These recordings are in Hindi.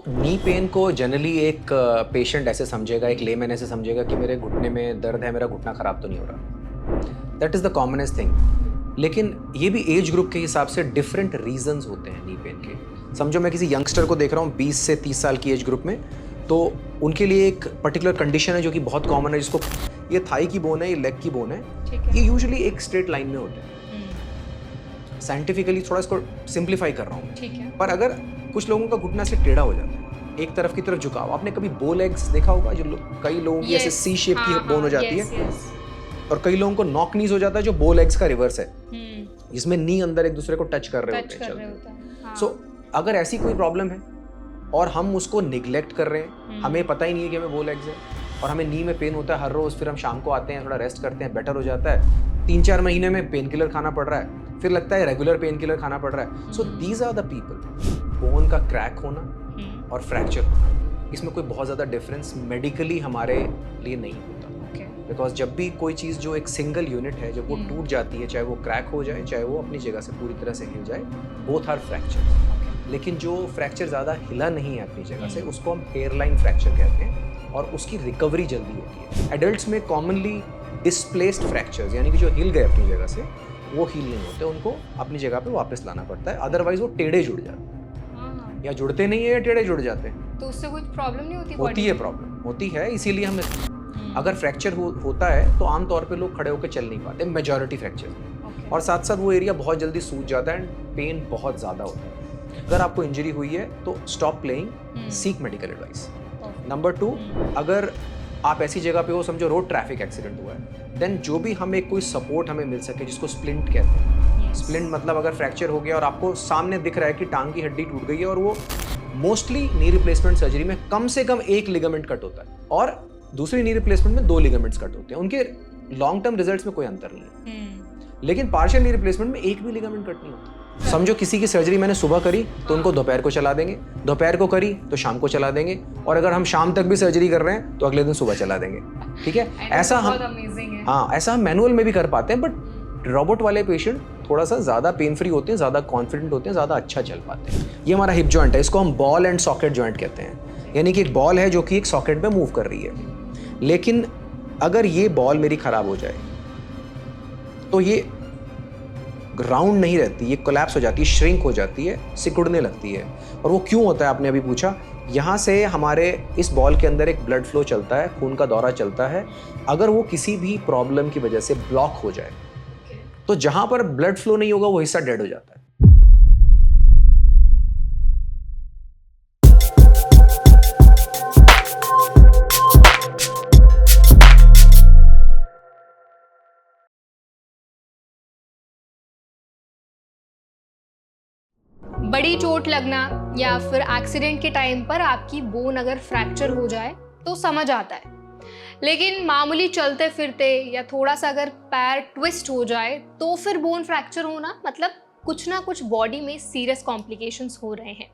नी पेन को जनरली एक पेशेंट ऐसे समझेगा, एक लेमैन ऐसे समझेगा कि मेरे घुटने में दर्द है, मेरा घुटना खराब तो नहीं हो रहा। That is the commonest thing. लेकिन ये भी एज ग्रुप के हिसाब से डिफरेंट रीजंस होते हैं नी पेन के। समझो मैं किसी यंगस्टर को देख रहा हूँ 20 से 30 साल की एज ग्रुप में, तो उनके लिए एक पर्टिकुलर कंडीशन है जो कि बहुत कॉमन है, जिसको ये थाई की बोन है, ये लेग की बोन है, ये यूजुअली एक स्ट्रेट लाइन में होते हैं। साइंटिफिकली थोड़ा इसको सिंप्लीफाई कर रहा हूँ, पर अगर कुछ लोगों का घुटना से टेढ़ा हो जाता है, एक तरफ की तरफ झुकाव। आपने कभी बो लेग्स देखा होगा, जो कई लोगों की ऐसे सी शेप की बोन हो जाती है, और कई लोगों को नॉक नीज हो जाता है जो बो लेग्स का रिवर्स है, जिसमें नी अंदर एक दूसरे को टच कर रहे होते हैं। सो अगर ऐसी कोई प्रॉब्लम है और हम उसको निग्लेक्ट कर रहे हैं, हमें पता ही नहीं है कि हमें बो लेग्स है, और हमें नी में पेन होता है हर रोज, फिर हम शाम को आते हैं, थोड़ा रेस्ट करते हैं, बेटर हो जाता है, 3-4 महीने में पेन किलर खाना पड़ रहा है, फिर लगता है रेगुलर पेन किलर खाना पड़ रहा है। So these are the people. Bone का क्रैक होना और फ्रैक्चर होना, इसमें कोई बहुत ज़्यादा डिफरेंस मेडिकली हमारे लिए नहीं होता। बिकॉज जब भी कोई चीज़ जो एक सिंगल यूनिट है, जब वो टूट जाती है, चाहे वो क्रैक हो जाए, चाहे वो अपनी जगह से पूरी तरह से हिल जाए, बोथ आर फ्रैक्चर। लेकिन जो फ्रैक्चर ज़्यादा हिला नहीं है अपनी जगह से, उसको हम हेयरलाइन फ्रैक्चर कहते हैं, और उसकी रिकवरी जल्दी होती है। एडल्ट्स में कॉमनली डिस्प्लेस्ड फ्रैक्चर्स, यानी कि जो हिल गए अपनी जगह से, वो हील नहीं होते, उनको अपनी जगह पे वापस लाना पड़ता है, अदरवाइज वो टेढ़े जुड़ जाते हैं, या जुड़ते नहीं है या टेढ़े जुड़ जाते हैं। तो उससे कोई प्रॉब्लम नहीं होती? होती है, प्रॉब्लम होती है, इसीलिए हम अगर फ्रैक्चर होता है तो आमतौर पे लोग खड़े होकर चल नहीं पाते, मेजॉरिटी फ्रैक्चर, और साथ साथ वो एरिया बहुत जल्दी सूज जाता है एंड पेन बहुत ज़्यादा होता है। अगर आपको इंजरी हुई है तो stop playing, seek medical advice. Number 2, अगर आप ऐसी जगह पे हो, समझो रोड ट्रैफिक एक्सीडेंट हुआ है, देन जो भी हमें कोई सपोर्ट हमें मिल सके, जिसको स्प्लिंट कहते हैं। स्प्लिंट मतलब अगर फ्रैक्चर हो गया और आपको सामने दिख रहा है कि टांग की हड्डी टूट गई है, और वो मोस्टली नी रिप्लेसमेंट सर्जरी में कम से कम एक लिगामेंट कट होता है, और दूसरी नी रिप्लेसमेंट में 2 लिगामेंट्स कट होते हैं। उनके लॉन्ग टर्म रिजल्ट्स में कोई अंतर नहीं है, लेकिन पार्शियल नी रिप्लेसमेंट में एक भी लिगामेंट कट नहीं होता। समझो किसी की सर्जरी मैंने सुबह करी तो उनको दोपहर को चला देंगे, दोपहर को करी तो शाम को चला देंगे, और अगर हम शाम तक भी सर्जरी कर रहे हैं तो अगले दिन सुबह चला देंगे। ठीक है, ऐसा हम ऐसा हम मैनुअल में भी कर पाते हैं, बट रोबोट वाले पेशेंट थोड़ा सा ज़्यादा पेन फ्री होते हैं, ज़्यादा कॉन्फिडेंट होते हैं, ज़्यादा अच्छा चल पाते हैं। ये हमारा हिप जॉइंट है, इसको हम बॉल एंड सॉकेट जॉइंट कहते हैं, यानी कि एक बॉल है जो कि एक सॉकेट में मूव कर रही है। लेकिन अगर ये बॉल मेरी खराब हो जाए तो ये राउंड नहीं रहती, ये कोलैप्स हो जाती है, श्रिंक हो जाती है, सिकुड़ने लगती है। और वो क्यों होता है, आपने अभी पूछा। यहाँ से हमारे इस बॉल के अंदर एक ब्लड फ्लो चलता है, खून का दौरा चलता है। अगर वो किसी भी प्रॉब्लम की वजह से ब्लॉक हो जाए तो जहाँ पर ब्लड फ्लो नहीं होगा वो हिस्सा डेड हो जाता है। बड़ी चोट लगना या फिर एक्सीडेंट के टाइम पर आपकी बोन अगर फ्रैक्चर हो जाए तो समझ आता है, लेकिन मामूली चलते फिरते या थोड़ा सा अगर पैर ट्विस्ट हो जाए तो फिर बोन फ्रैक्चर होना मतलब कुछ ना कुछ बॉडी में सीरियस कॉम्प्लिकेशंस हो रहे हैं,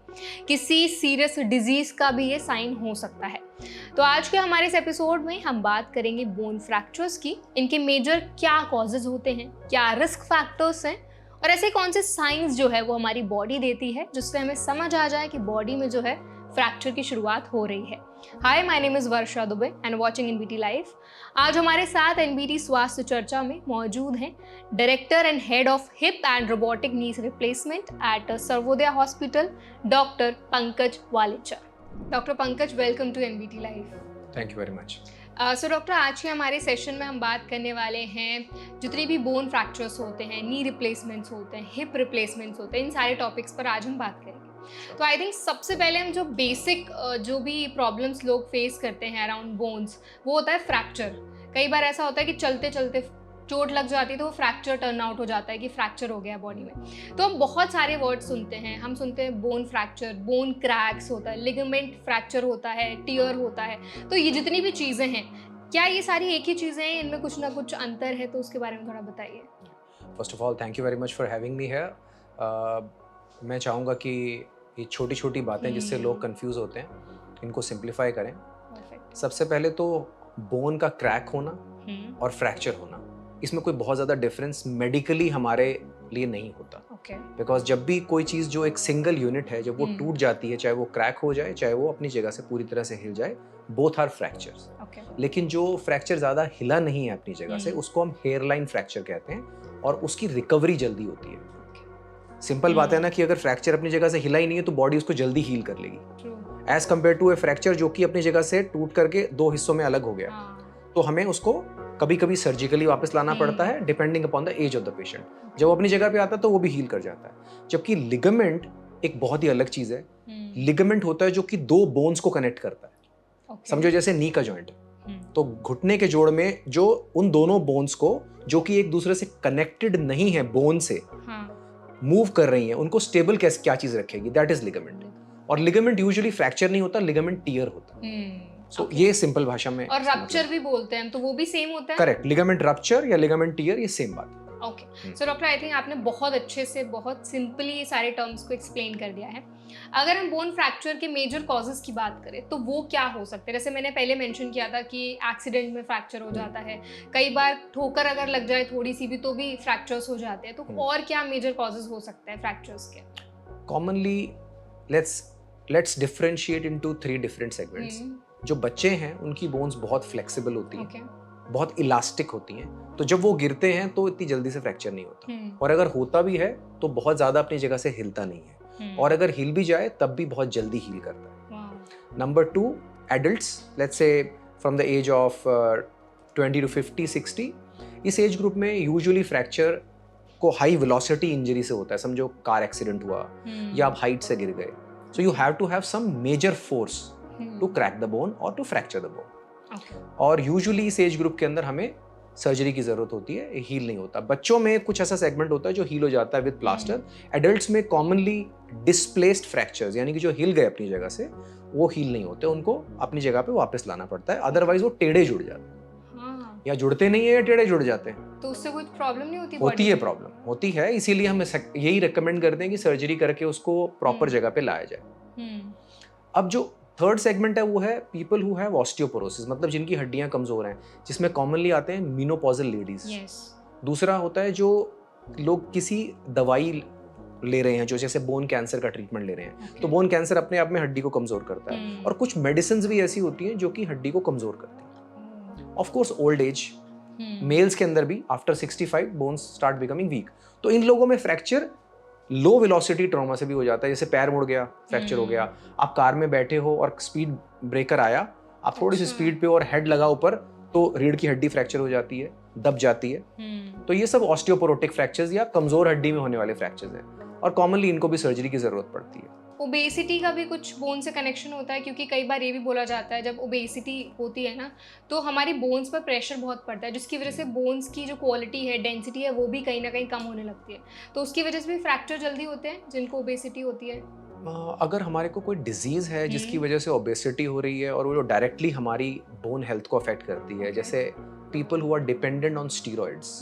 किसी सीरियस डिजीज का भी ये साइन हो सकता है। तो आज के हमारे इस एपिसोड में हम बात करेंगे बोन फ्रैक्चर्स की, इनके मेजर क्या कॉजेज होते हैं, क्या रिस्क फैक्टर्स हैं, और ऐसे कौन से साइंस जो है वो हमारी बॉडी देती है जिससे हमें समझ आ जाए कि बॉडी में जो है फ्रैक्चर की शुरुआत हो रही है। Hi, my name is Varsha Dubey and watching NBT live. आज हमारे साथ एनबीटी स्वास्थ्य चर्चा में मौजूद हैं director and head of hip and robotic knees replacement at Sarvodaya hospital, doctor Pankaj Walecha. Doctor Pankaj, welcome to NBT live. Thank you very much. So doctor, आज के हमारे सेशन में हम बात करने वाले हैं जितने भी बोन फ्रैक्चर्स होते हैं, नी रिप्लेसमेंट्स होते हैं, हिप रिप्लेसमेंट्स होते हैं, इन सारे टॉपिक्स पर आज हम बात करेंगे। तो आई थिंक सबसे पहले हम जो बेसिक जो भी प्रॉब्लम्स लोग फेस करते हैं अराउंड बोन्स, वो होता है फ्रैक्चर। कई बार ऐसा होता है कि चलते चलते चोट लग जाती है तो वो फ्रैक्चर टर्न आउट हो जाता है कि फ्रैक्चर हो गया बॉडी में। तो हम बहुत सारे वर्ड्स सुनते हैं, हम सुनते हैं बोन फ्रैक्चर, बोन क्रैक्स होता है, लिगामेंट फ्रैक्चर होता है, टियर होता है। तो ये जितनी भी चीज़ें हैं, क्या ये सारी एक ही चीज़ें हैं, इनमें कुछ ना कुछ अंतर है? तो उसके बारे में थोड़ा बताइए। First of all thank you very much for having me here. मैं चाहूँगा कि ये छोटी छोटी बातें जिससे लोग कंफ्यूज होते हैं, इनको सिंप्लीफाई करें। सबसे पहले तो बोन का क्रैक होना और फ्रैक्चर होना, इसमें कोई बहुत ज़्यादा डिफरेंस मेडिकली हमारे लिए नहीं होता। ओके बिकॉज जब भी कोई चीज़ जो एक सिंगल यूनिट है जब वो टूट जाती है, चाहे वो क्रैक हो जाए चाहे वो अपनी जगह से पूरी तरह से हिल जाए, बोथ आर फ्रैक्चर्स। ओके लेकिन जो फ्रैक्चर ज़्यादा हिला नहीं है अपनी जगह से, उसको हम हेयरलाइन फ्रैक्चर कहते हैं और उसकी रिकवरी जल्दी होती है। सिंपल बात है ना कि अगर फ्रैक्चर अपनी जगह से हिला ही नहीं है तो बॉडी उसको जल्दी हील कर लेगी, true as compare to a fracture जो कि अपनी जगह से टूट करके 2 हिस्सों में अलग हो गया। तो हमें उसको कभी कभी सर्जिकली वापस लाना पड़ता है depending upon the age of the patient. जब वो अपनी जगह पे आता है तो वो भी हील कर जाता है। जबकि लिगामेंट एक बहुत ही अलग चीज है। लिगामेंट होता है जो कि 2 बोन्स को कनेक्ट करता है। समझो जैसे नी का जॉइंट है, तो घुटने के जोड़ में जो उन दोनों बोन्स को जो कि एक दूसरे से कनेक्टेड नहीं है बोन से मूव कर रही हैं, उनको स्टेबल कैसे क्या चीज रखेगी, दैट इज लिगामेंट। और लिगामेंट यूजुअली फ्रैक्चर नहीं होता, लिगामेंट टियर होता है। सो ये सिंपल भाषा में। और रप्चर भी बोलते हैं, तो वो भी सेम होता है? करेक्ट, लिगामेंट रप्चर या लिगामेंट टियर ये सेम बात है। Okay so doctor, I think आपने बहुत अच्छे से बहुत सिंपली ये सारे टर्म्स को एक्सप्लेन कर दिया है। अगर हम बोन फ्रैक्चर के मेजर कॉजेज की बात करें तो वो क्या हो सकते हैं? जैसे मैंने पहले मेंशन किया था कि एक्सीडेंट में फ्रैक्चर हो जाता है, कई बार ठोकर अगर लग जाए थोड़ी सी भी तो भी फ्रैक्चर्स हो जाते हैं। तो और क्या मेजर कॉजेज हो सकते हैं फ्रैक्चर्स के? Commonly let's differentiate into 3 different segments. जो बच्चे हैं उनकी बोन्स बहुत फ्लेक्सिबल होती हैं, बहुत इलास्टिक होती हैं, तो जब वो गिरते हैं तो इतनी जल्दी से फ्रैक्चर नहीं होता। और अगर होता भी है तो बहुत ज्यादा अपनी जगह से हिलता नहीं है, और अगर हिल भी जाए तब भी बहुत जल्दी हील करता है। Number 2, adults, let's say from the age of 20 to 50, 60, इस एज ग्रुप में यूजुअली फ्रैक्चर को हाई वेलोसिटी इंजरी से होता है। समझो कार एक्सीडेंट हुआ या आप हाइट से गिर गए, so you have to have some major force to crack the bone और टू फ्रैक्चर द बोन। और यूजुअली इस एज ग्रुप के अंदर हमें सर्जरी की जरूरत होती है, हील नहीं होता। बच्चों में कुछ ऐसा सेगमेंट होता है जो हील हो जाता है विद प्लास्टर। एडल्ट्स में कॉमनली डिस्प्लेस्ड फ्रैक्चर्स, यानी कि जो हिल गए अपनी जगह से, वो हील नहीं होते, उनको अपनी जगह पे वापस लाना पड़ता है, अदरवाइज वो टेढ़े जुड़ जाते हैं। या जुड़ते नहीं है या टेढ़े जुड़ जाते हैं, तो उससे कोई प्रॉब्लम नहीं होती? होती है, प्रॉब्लम होती है, इसीलिए हम यही रेकमेंड करते हैं कि सर्जरी करके उसको प्रॉपर जगह पे लाया जाए। अब जो थर्ड सेगमेंट है वो है पीपल हु हैव ऑस्टियोपोरोसिस, मतलब जिनकी हड्डियां कमजोर हैं, जिसमें कॉमनली आते हैं मीनोपॉजल लेडीज। दूसरा होता है जो लोग किसी दवाई ले रहे हैं, जो जैसे बोन कैंसर का ट्रीटमेंट ले रहे हैं, तो बोन कैंसर अपने आप में हड्डी को कमजोर करता है। और कुछ मेडिसिन भी ऐसी होती हैं जो कि हड्डी को कमजोर करती हैं। Of course old age, males के अंदर भी after 65 bones start becoming weak. तो इन लोगों में फ्रैक्चर लो वेलोसिटी ट्रॉमा से भी हो जाता है, जैसे पैर मुड़ गया, फ्रैक्चर हो गया, आप कार में बैठे हो और स्पीड ब्रेकर आया, आप थोड़ी सी स्पीड पे और हेड लगा ऊपर, तो रीढ़ की हड्डी फ्रैक्चर हो जाती है, दब जाती है। तो ये सब ऑस्टियोपोरोटिक फ्रैक्चर्स या कमजोर हड्डी में होने वाले फ्रैक्चर्स हैं, और कॉमनली इनको भी सर्जरी की जरूरत पड़ती है। ओबेसिटी का भी कुछ बोन से कनेक्शन होता है? क्योंकि कई बार ये भी बोला जाता है जब ओबेसिटी होती है ना, तो हमारी बोन्स पर प्रेशर बहुत पड़ता है, जिसकी वजह से बोन्स की जो क्वालिटी है, डेंसिटी है, वो भी कहीं ना कहीं कम होने लगती है। तो उसकी वजह से भी फ्रैक्चर जल्दी होते हैं जिनको ओबेसिटी होती है। अगर हमारे को कोई डिजीज है जिसकी वजह से ओबेसिटी हो रही है और वो डायरेक्टली हमारी बोन हेल्थ को अफेक्ट करती है, जैसे people who are dependent on steroids,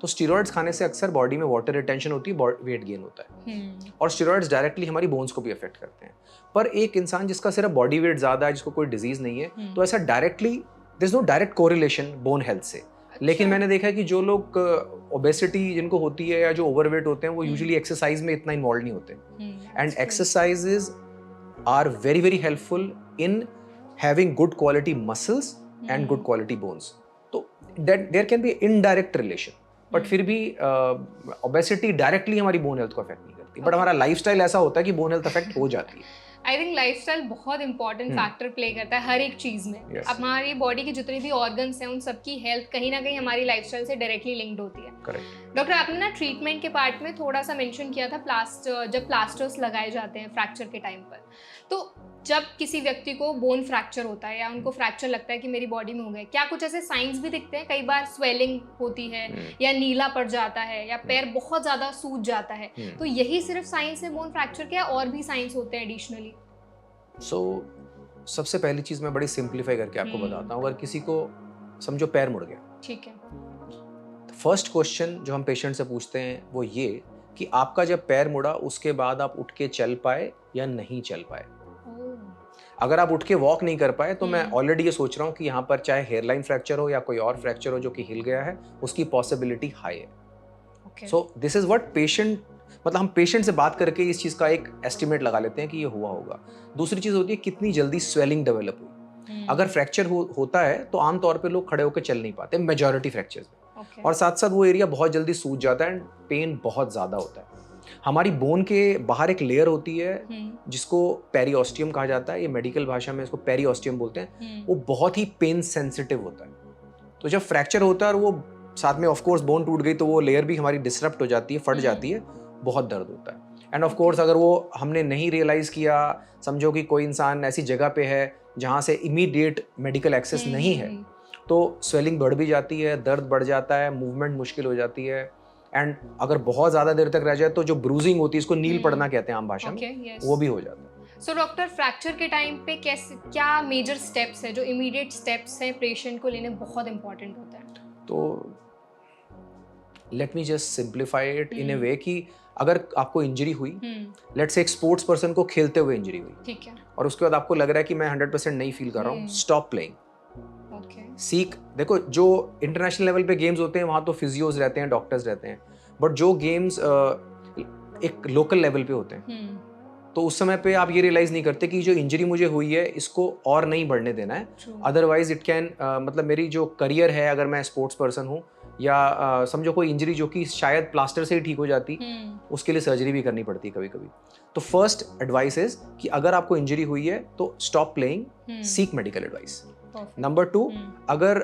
तो स्टीरॉइड्स खाने से अक्सर बॉडी में वाटर रिटेंशन होती है, वेट गेन होता है, और स्टीरॉइड्स डायरेक्टली हमारी बोन्स को भी अफेक्ट करते हैं। पर एक इंसान जिसका सिर्फ बॉडी वेट ज्यादा है, जिसको कोई डिजीज नहीं है, तो ऐसा directly there is no direct correlation bone health से। लेकिन मैंने देखा है कि जो लोग ओबेसिटी जिनको होती है या जो ओवरवेट होते हैं, वो यूजुअली एक्सरसाइज में इतना इन्वॉल्व नहीं होते, and exercises are very very helpful in having good quality muscles and good quality bones. तो there can be indirect relation, but फिर भी ओबेसिटी डायरेक्टली हमारी बोन हेल्थ को अफेक्ट नहीं करती, बट हमारा लाइफस्टाइल ऐसा होता है कि बोन हेल्थ अफेक्ट हो जाती है। आई थिंक लाइफस्टाइल बहुत इंपॉर्टेंट फैक्टर प्ले करता है हर एक चीज़ में। Yes. हमारी बॉडी की जितनी भी ऑर्गन्स हैं, उन सबकी हेल्थ कहीं ना कहीं हमारी लाइफस्टाइल से डायरेक्टली लिंक्ड होती है। करेक्ट। डॉक्टर, आपने ना ट्रीटमेंट के पार्ट में थोड़ा सा मेंशन किया था जब प्लास्टर्स लगाए जाते हैं फ्रैक्चर के टाइम पर, तो जब किसी व्यक्ति को बोन फ्रैक्चर होता है या उनको फ्रैक्चर लगता है कि मेरी बॉडी में हो गया, क्या कुछ ऐसे साइंस भी दिखते हैं? कई बार स्वेलिंग होती है या नीला पड़ जाता है या पैर बहुत ज़्यादा सूज जाता है, तो यही सिर्फ साइंस है बोन फ्रैक्चर के, और भी साइंस होते हैं एडिशनली? सबसे पहली चीज मैं बड़ी सिंप्लीफाई करके आपको बताता हूँ। अगर किसी को समझो पैर मुड़ गया, ठीक है, फर्स्ट क्वेश्चन जो हम पेशेंट से पूछते हैं वो ये कि आपका जब पैर मुड़ा उसके बाद आप उठ के चल पाए या नहीं चल पाए। अगर आप उठ के वॉक नहीं कर पाए तो मैं ऑलरेडी ये सोच रहा हूँ कि यहाँ पर चाहे हेयरलाइन फ्रैक्चर हो या कोई और फ्रैक्चर हो जो कि हिल गया है, उसकी पॉसिबिलिटी हाई है। So this is what patient मतलब हम पेशेंट से बात करके इस चीज़ का एक एस्टिमेट लगा लेते हैं कि ये हुआ होगा। दूसरी चीज़ होती है कितनी जल्दी स्वेलिंग डेवलप हुई। अगर फ्रैक्चर होता है तो आमतौर पे लोग खड़े होकर चल नहीं पाते, मेजॉरिटी फ्रैक्चर्स में। Okay. और साथ साथ वो एरिया बहुत जल्दी सूज जाता है एंड पेन बहुत ज़्यादा होता है। हमारी बोन के बाहर एक लेयर होती है जिसको पेरिओस्टियम कहा जाता है, ये मेडिकल भाषा में इसको पेरिओस्टियम बोलते हैं। वो बहुत ही पेन सेंसिटिव होता है। तो जब फ्रैक्चर होता है और वो साथ में ऑफ कोर्स बोन टूट गई तो वो लेयर भी हमारी डिसरप्ट हो जाती है, फट जाती है, बहुत दर्द होता है। एंड ऑफ कोर्स अगर वो हमने नहीं रियलाइज किया, समझो कि कोई इंसान ऐसी जगह पे है जहाँ से इमीडिएट मेडिकल एक्सेस नहीं है, तो स्वेलिंग बढ़ भी जाती है, दर्द बढ़ जाता है, मूवमेंट मुश्किल हो जाती है। एंड अगर बहुत ज़्यादा देर तक रह जाए तो जो ब्रूजिंग होती है, इसको नील पड़ना कहते हैं आम भाषा में, वो भी हो जाता है। सो डॉक्टर, फ्रैक्चर के टाइम पे क्या मेजर स्टेप्स है जो इमीडिएट स्टेप्स हैं पेशेंट को लेने बहुत इंपॉर्टेंट होता है? तो let me just simplify it in a way कि अगर आपको इंजरी हुई, लेट्स से एक स्पोर्ट्स पर्सन को खेलते हुए इंजरी हुई, ठीक है, और उसके बाद आपको लग रहा है कि मैं 100% नहीं फील कर रहा हूँ, स्टॉप प्लेइंग। सीख, देखो जो इंटरनेशनल लेवल पे गेम्स होते हैं वहाँ तो फिजियोज रहते हैं, डॉक्टर्स रहते हैं, बट जो गेम्स एक लोकल लेवल पे होते हैं तो उस समय पे आप ये रियलाइज नहीं करते कि जो इंजरी मुझे हुई है इसको और नहीं बढ़ने देना है, अदरवाइज इट कैन मतलब मेरी जो करियर है, अगर मैं स्पोर्ट्स पर्सन हूँ या समझो कोई इंजरी जो कि शायद प्लास्टर से ही ठीक हो जाती, उसके लिए सर्जरी भी करनी पड़ती है कभी कभी। तो फर्स्ट एडवाइस इज कि अगर आपको इंजरी हुई है तो stop playing, seek medical advice. Number 2, अगर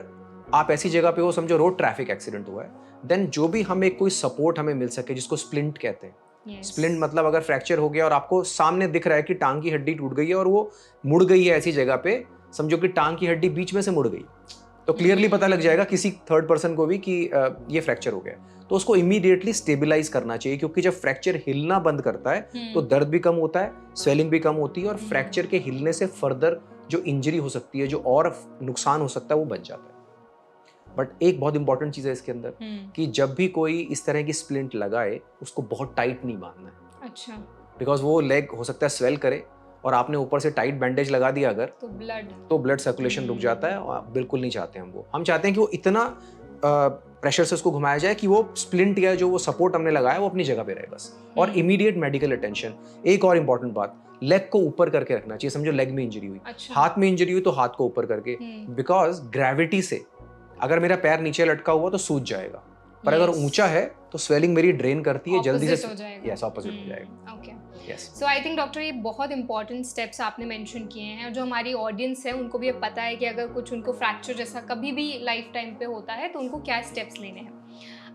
आप ऐसी जगह पे हो, समझो रोड ट्रैफिक एक्सीडेंट हुआ है, देन जो भी हमें कोई सपोर्ट हमें मिल सके, जिसको स्प्लिंट कहते हैं। स्प्लिंट मतलब अगर फ्रैक्चर हो गया और आपको सामने दिख रहा है कि टांग की हड्डी टूट गई है और वो मुड़ गई है ऐसी जगह पे, समझो कि टांग की हड्डी बीच में से मुड़ गई, तो क्लियरली पता लग जाएगा किसी थर्ड पर्सन को भी कि ये फ्रैक्चर हो गया। तो उसको इमीडिएटली स्टेबलाइज करना चाहिए, क्योंकि जब फ्रैक्चर हिलना बंद करता है तो दर्द भी कम होता है, स्वेलिंग भी कम होती है, और फ्रैक्चर के हिलने से फर्दर जो इंजरी हो सकती है, जो और नुकसान हो सकता है, वो बच जाता है। बट एक बहुत इंपॉर्टेंट चीज़ है इसके अंदर कि जब भी कोई इस तरह की स्प्लिंट लगाए उसको बहुत टाइट नहीं बांधना है। अच्छा। बिकॉज वो लेग हो सकता है स्वेल करे और आपने ऊपर से टाइट बैंडेज लगा दिया अगर, तो ब्लड सर्कुलेशन रुक जाता है, और बिल्कुल नहीं चाहते हम चाहते हैं कि वो इतना प्रेशर से उसको घुमाया जाए कि वो स्प्लिंट या जो वो सपोर्ट हमने लगाया वो अपनी जगह पे रहे बस। और इमीडिएट मेडिकल अटेंशन। एक और इम्पॉर्टेंट बात, लेग को ऊपर करके रखना चाहिए। समझो लेग में इंजरी हुई, हाथ में इंजरी हुई तो हाथ को ऊपर करके, बिकॉज ग्रेविटी से अगर मेरा पैर नीचे लटका हुआ तो सूज जाएगा, पर अगर ऊंचा है तो स्वेलिंग मेरी ड्रेन करती है, जल्दी से यस ऑपोजिट हो जाएगा। Okay, so I think doctor ये बहुत इंपॉर्टेंट स्टेप्स आपने मेंशन किए हैं, और जो हमारी ऑडियंस है उनको भी ये पता है कि अगर कुछ उनको फ्रैक्चर जैसा कभी भी लाइफ टाइम पे होता है तो उनको क्या स्टेप्स लेने हैं।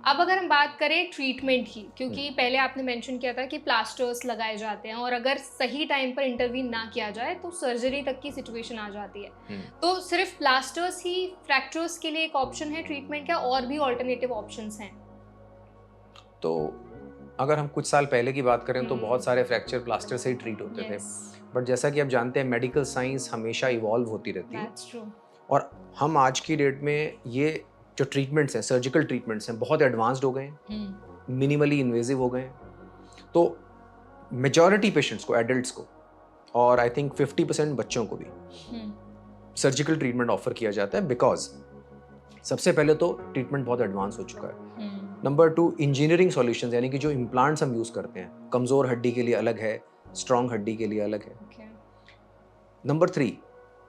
अब अगर हम बात करें ट्रीटमेंट की, क्योंकि पहले आपने मेंशन किया था कि प्लास्टर्स लगाए जाते हैं और अगर सही टाइम पर इंटरवीन ना किया जाए तो सर्जरी तक की सिचुएशन आ जाती है। तो सिर्फ प्लास्टर्स ही फ्रैक्चर्स के लिए एक ऑप्शन है ट्रीटमेंट, या और भी ऑल्टरनेटिव ऑप्शंस हैं? तो अगर हम कुछ साल पहले की बात करें तो बहुत सारे फ्रैक्चर प्लास्टर से ही ट्रीट होते थे, बट जैसा कि आप जानते हैं मेडिकल साइंस हमेशा इवॉल्व होती रहती है, और हम आज की डेट में ये जो ट्रीटमेंट्स हैं, सर्जिकल ट्रीटमेंट्स हैं, बहुत एडवांस्ड हो गए हैं, मिनिमली इन्वेजिव हो गए हैं। तो मेजॉरिटी पेशेंट्स को, एडल्ट्स को, और आई थिंक 50% बच्चों को भी सर्जिकल ट्रीटमेंट ऑफर किया जाता है, बिकॉज सबसे पहले तो ट्रीटमेंट बहुत एडवांस हो चुका है। नंबर 2, इंजीनियरिंग सॉल्यूशंस, यानी कि जो इम्प्लांट्स हम यूज़ करते हैं, कमज़ोर हड्डी के लिए अलग है, स्ट्रॉन्ग हड्डी के लिए अलग है। नंबर 3,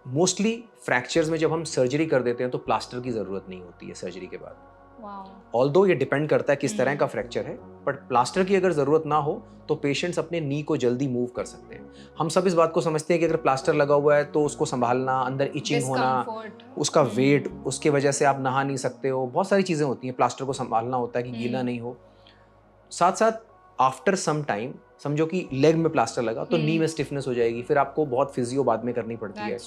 मोस्टली फ्रैक्चर्स में जब हम सर्जरी कर देते हैं तो प्लास्टर की ज़रूरत नहीं होती है सर्जरी के बाद। ऑल्दो ये डिपेंड करता है किस तरह का फ्रैक्चर है, बट प्लास्टर की अगर ज़रूरत ना हो तो पेशेंट्स अपने नी को जल्दी मूव कर सकते हैं। हम सब इस बात को समझते हैं कि अगर प्लास्टर लगा हुआ है तो उसको संभालना, अंदर इचिंग होना, उसका वेट, उसके वजह से आप नहा नहीं सकते हो, बहुत सारी चीज़ें होती हैं, प्लास्टर को संभालना होता है कि गीला नहीं हो। साथ साथ आफ्टर सम टाइम, समझो कि लेग में प्लास्टर लगा तो नी में स्टिफनेस हो जाएगी, फिर आपको बहुत फिजियो बाद में करनी पड़ती है।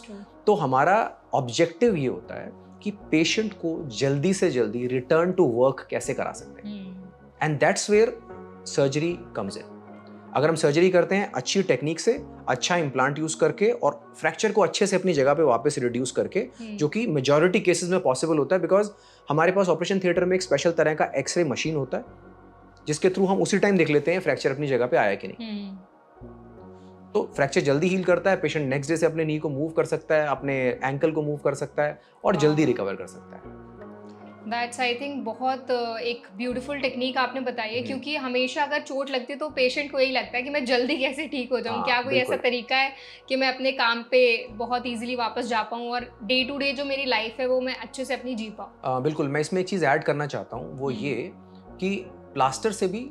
तो हमारा ऑब्जेक्टिव ये होता है कि पेशेंट को जल्दी से जल्दी रिटर्न टू वर्क कैसे करा सकते हैं, and that's where surgery comes in. अगर हम सर्जरी करते हैं अच्छी टेक्निक से, अच्छा इम्प्लांट यूज करके, और फ्रैक्चर को अच्छे से अपनी जगह पे वापस रिड्यूस करके, जो कि मेजॉरिटी केसेस में पॉसिबल होता है, बिकॉज हमारे पास ऑपरेशन थिएटर में एक स्पेशल तरह का एक्सरे मशीन होता है जिसके थ्रू हम उसी टाइम देख लेते हैं फ्रैक्चर अपनी जगह पे आया कि नहीं। तो फ्रैक्चर जल्दी हील करता है, पेशेंट नेक्स्ट डे से अपने नी को मूव कर सकता है, अपने एंकल को मूव कर सकता है और जल्दी रिकवर कर सकता है। दैट्स आई थिंक बहुत एक ब्यूटीफुल टेक्निक आपने बताई है, क्योंकि हमेशा अगर चोट लगती है तो पेशेंट को यही लगता है कि मैं जल्दी कैसे ठीक हो जाऊं, हाँ, क्या कोई ऐसा बिल्कुल। तरीका है कि मैं अपने काम पे बहुत इजीली वापस जा पाऊं और डे टू डे जो मेरी लाइफ है वो मैं अच्छे से अपनी जी पाऊं। बिल्कुल, मैं इसमें एक चीज़ ऐड करना चाहता हूँ, वो ये कि प्लास्टर से भी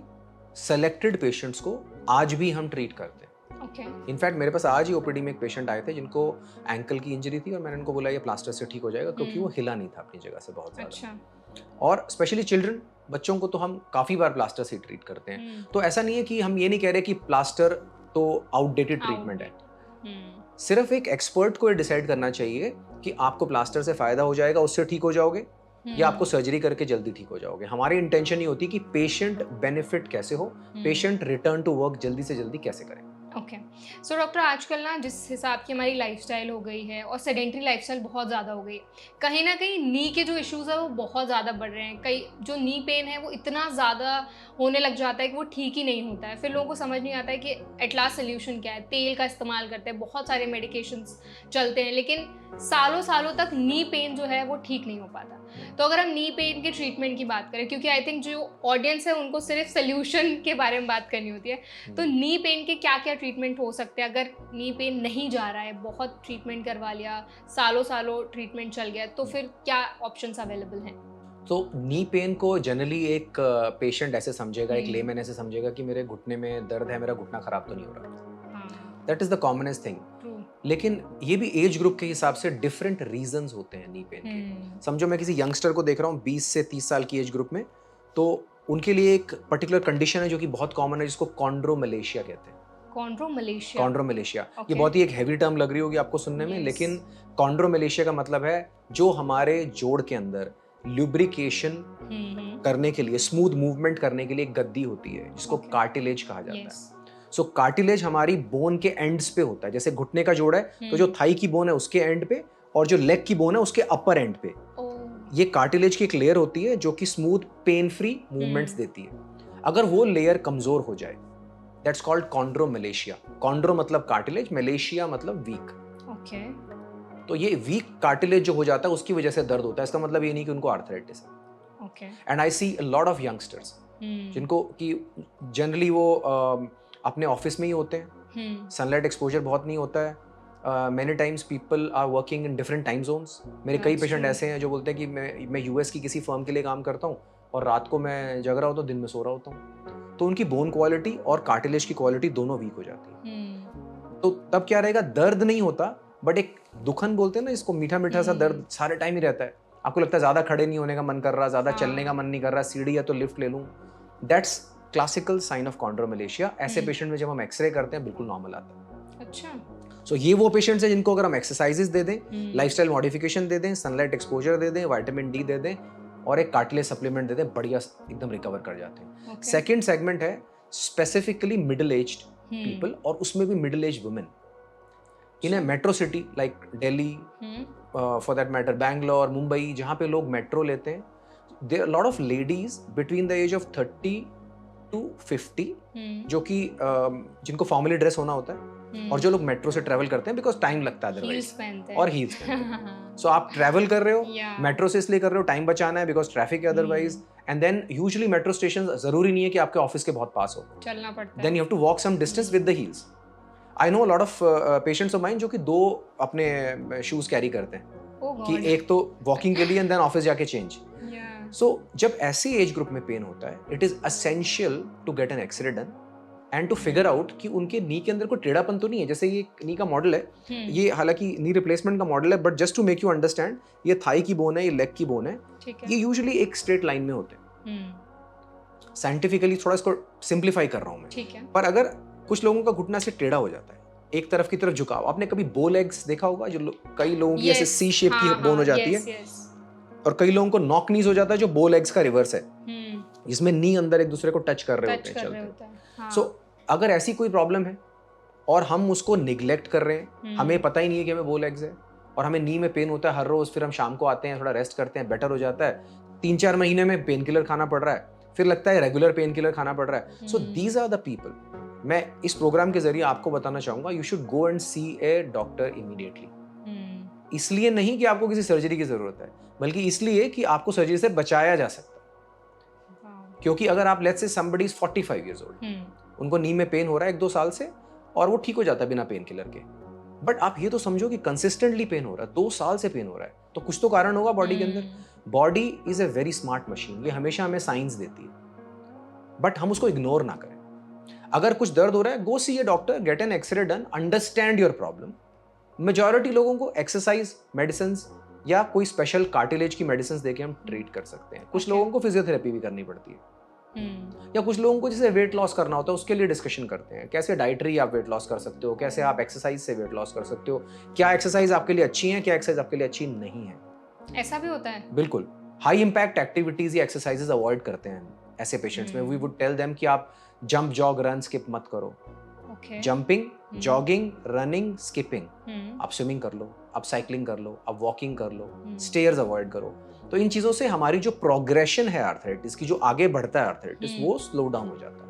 सेलेक्टेड पेशेंट्स को आज भी हम ट्रीट करते हैं। ओके। इनफैक्ट मेरे पास आज ही ओपीडी में एक पेशेंट आए थे जिनको एंकल की इंजरी थी और मैंने उनको बोला ये प्लास्टर से ठीक हो जाएगा, क्योंकि वो हिला नहीं था अपनी जगह से बहुत ज़्यादा। अच्छा। और स्पेशली चिल्ड्रन, बच्चों को तो हम काफ़ी बार प्लास्टर से ट्रीट करते हैं। तो ऐसा नहीं है कि हम ये नहीं कह रहे कि प्लास्टर तो आउटडेटेड ट्रीटमेंट है। सिर्फ एक एक्सपर्ट को ये डिसाइड करना चाहिए कि आपको प्लास्टर से फ़ायदा हो जाएगा, उससे ठीक हो जाओगे, या आपको सर्जरी करके जल्दी ठीक हो जाओगे। हमारी इंटेंशन ये होती है कि पेशेंट बेनिफिट कैसे हो, पेशेंट रिटर्न टू वर्क जल्दी से जल्दी कैसे करें। ओके। सो डॉक्टर, आजकल ना जिस हिसाब की हमारी लाइफस्टाइल हो गई है और सेडेंट्री लाइफस्टाइल बहुत ज़्यादा हो गई है, कहीं ना कहीं नी के जो इश्यूज है वो बहुत ज़्यादा बढ़ रहे हैं। कई जो नी पेन है वो इतना ज़्यादा होने लग जाता है कि वो ठीक ही नहीं होता है। फिर लोगों को समझ नहीं आता है कि एट लास्ट सोल्यूशन क्या है। तेल का इस्तेमाल करते हैं, बहुत सारे मेडिकेशंस चलते हैं, लेकिन सालों सालों तक नी पेन जो है वो ठीक नहीं हो पाता। तो अगर हम नी पेन के ट्रीटमेंट की बात करें, क्योंकि आई थिंक जो ऑडियंस है उनको सिर्फ सोल्यूशन के बारे में बात करनी होती है, तो नी पेन के क्या क्या ट्रीटमेंट हो सकते हैं? अगर नी पेन नहीं जा रहा है, बहुत ट्रीटमेंट करवा लिया, सालों सालों ट्रीटमेंट चल गया, तो फिर क्या ऑप्शंस अवेलेबल हैं? तो नी पेन को जनरली एक पेशेंट ऐसे समझेगा, एक लेमैन ऐसे समझेगा कि मेरे घुटने में दर्द है, मेरा घुटना खराब तो नहीं हो रहा। That is the commonest thing. लेकिन ये भी एज ग्रुप के हिसाब से डिफरेंट रीजंस होते हैं नी पेन के। समझो मैं किसी यंगस्टर को देख रहा हूँ 20 से 30 साल की एज ग्रुप में, तो उनके लिए एक पर्टिकुलर कंडीशन है जो कि बहुत कॉमन है, जिसको कॉन्ड्रोमलेशिया कहते हैं। कॉन्ड्रोमलेशिया। कॉन्ड्रोमलेशिया, ये Okay. बहुत ही एक हैवी टर्म लग रही होगी आपको सुनने में, Yes. लेकिन कॉन्ड्रोमलेशिया का मतलब है जो हमारे जोड़ के अंदर ल्यूब्रिकेशन करने के लिए, स्मूथ मूवमेंट करने के लिए एक गद्दी होती है जिसको Okay. कार्टिलेज कहा जाता Yes. है। सो कार्टिलेज हमारी बोन के एंड्स पे होता है। जैसे घुटने का जोड़ है तो जो थाई की बोन है उसके एंड पे, और जो लेग की बोन है उसके अपर एंड पे ये कार्टिलेज की एक लेयर होती है जो कि स्मूथ पेन फ्री मूवमेंट्स देती है। अगर वो लेयर कमजोर हो जाए, दैट्स कॉल्ड कॉन्ड्रोमलेशिया। कॉन्ड्रो मतलब कार्टिलेज, मलेशिया मतलब वीक। ओके। तो ये वीक कार्टिलेज जो हो जाता है उसकी वजह से दर्द होता है। इसका मतलब ये नहीं कि उनको आर्थराइटिस है। Okay. And I see a lot of youngsters जिनको कि जनरली वो अपने ऑफिस में ही होते हैं, सनलाइट एक्सपोजर बहुत नहीं होता है। Many times people are working in different time zones. मेरे कई पेशेंट ऐसे हैं जो बोलते हैं कि मैं यूएस की किसी फर्म के लिए काम करता हूँ और रात को मैं जग रहा होता हूँ, दिन में सो रहा होता हूँ। तो उनकी बोन क्वालिटी और कार्टिलेज की क्वालिटी दोनों वीक हो जाती है। तो तब क्या रहेगा, दर्द नहीं होता, बट एक दुखन बोलते हैं ना इसको, मीठा मीठा सा दर्द सारे टाइम ही रहता है। आपको लगता है ज्यादा खड़े नहीं होने का मन कर रहा, ज्यादा चलने का मन नहीं कर रहा, सीढ़ी है तो लिफ्ट ले लूं। That's classical sign of chondromalacia. ऐसे पेशेंट में जब हम एक्सरे करते हैं बिल्कुल नॉर्मल आता है। अच्छा। सो ये वो पेशेंट्स हैं जिनको अगर हम एक्सरसाइजेस दे दें, लाइफस्टाइल मॉडिफिकेशन दे दें, सनलाइट एक्सपोजर दे दें, विटामिन डी दे दें और एक कार्टिलेज सप्लीमेंट दे दें, बढ़िया एकदम रिकवर कर जाते हैं। सेकेंड सेगमेंट है स्पेसिफिकली मिडिल एज्ड पीपल, और उसमें भी middle age women in a metro city like Delhi, for that matter Bangalore, Mumbai, जहाँ पे लोग मेट्रो लेते हैं। There are lot of ladies between the age of 30 to 50 जो कि जिनको फॉर्मली ड्रेस होना होता है, और जो लोग मेट्रो से ट्रैवल करते हैं बिकॉज टाइम लगता है अदरवाइज, और हील्स पहनते हैं। सो आप ट्रैवल कर रहे हो, मेट्रो से इसलिए कर रहे हो टाइम बचाना है बिकॉज ट्रैफिक है otherwise, and then usually metro station जरूरी नहीं है कि आपके ऑफिस के बहुत पास हो, चलना पड़ता है, then you have to walk some distance with the heels. I know lot of patients of mine जो कि 2 अपने शूज कैरी करते हैं, कि एक तो वॉकिंग के लिए एंड देन ऑफिस जाके चेंज। सो जब ऐसी एज ग्रुप में पेन होता है, it is essential to get an x ray done and to figure out कि उनके नी के अंदर कोई टेढ़ापन तो नहीं है। जैसे ये नी का मॉडल है, ये हालांकि नी रिप्लेसमेंट का मॉडल है, but just to make you understand, ये थाई की बोन है, ये लेग की बोन है, ये यूजुअली एक स्ट्रेट लाइन में होते हैं। साइंटिफिकली थोड़ा इसको सिंप्लीफाई कर रहा हूं मैं, पर अगर कुछ लोगों का घुटना से टेढ़ा हो जाता है, एक तरफ की तरफ झुकाव, आपने कभी बो लेग्स देखा होगा, जो कई लोगों की ऐसे सी शेप की बोन हो जाती है, और कई लोगों को नॉक नीज हो जाता है जो बो लेग्स का रिवर्स है, जिसमें नी अंदर एक दूसरे को टच कर रहे होते हैं चलते। सो अगर ऐसी कोई प्रॉब्लम है और हम उसको निग्लेक्ट कर रहे हैं, हमें पता ही नहीं है कि हमें बो लेग्स है, और हमें नी में पेन होता है हर रोज, फिर हम शाम को आते हैं, थोड़ा रेस्ट करते हैं, बेटर हो जाता है, 3-4 महीने में पेन किलर खाना पड़ रहा है, फिर लगता है रेगुलर पेन किलर खाना पड़ रहा है। So these are the people, मैं इस प्रोग्राम के जरिए आपको बताना चाहूंगा, you should go and see a doctor immediately. इसलिए नहीं कि आपको किसी सर्जरी की जरूरत है, बल्कि इसलिए कि आपको सर्जरी से बचाया जा सकता है। क्योंकि अगर आप let's say somebody is 45 years old, उनको नी में पेन हो रहा है 1-2 साल से और वो ठीक हो जाता है बिना पेन किलर के, बट आप ये तो समझो कि कंसिस्टेंटली पेन हो रहा है, 2 साल से पेन हो रहा है, तो कुछ तो कारण होगा बॉडी के अंदर। Body is a very smart machine, ये हमेशा हमें साइंस देती है, बट हम उसको इग्नोर ना करें। अगर कुछ दर्द हो रहा है, go see a doctor, get an x ray done, understand your problem. Majority लोगों को एक्सरसाइज मेडिसिन या कोई स्पेशल कार्टिलेज की मेडिसिन देके हम ट्रीट कर सकते हैं। कुछ लोगों को फिजियोथेरेपी भी करनी पड़ती है, या कुछ लोगों को जैसे वेट लॉस करना होता है उसके लिए डिस्कशन करते हैं, कैसे डाइटरी आप वेट लॉस कर सकते हो, कैसे आप एक्सरसाइज से वेट लॉस कर सकते हो, क्या एक्सरसाइज आपके लिए अच्छी है, क्या एक्सरसाइज आपके लिए अच्छी नहीं है। ऐसा भी होता है? बिल्कुल। हाई इंपैक्ट एक्टिविटीज या एक्सरसाइजेस अवॉइड करते हैं ऐसे पेशेंट्स में। वी वुड टेल देम कि आप जंप, जॉग, रन, स्किप मत करो। जंपिंग, जॉगिंग, रनिंग, स्किपिंग, आप स्विमिंग कर लो, आप साइकिलिंग कर लो, आप वॉकिंग कर लो, स्टेयर्स अवॉइड करो। तो इन चीजों से हमारी जो प्रोग्रेशन है आर्थराइटिस की, जो आगे बढ़ता है आर्थराइटिस, वो स्लो डाउन हो जाता है।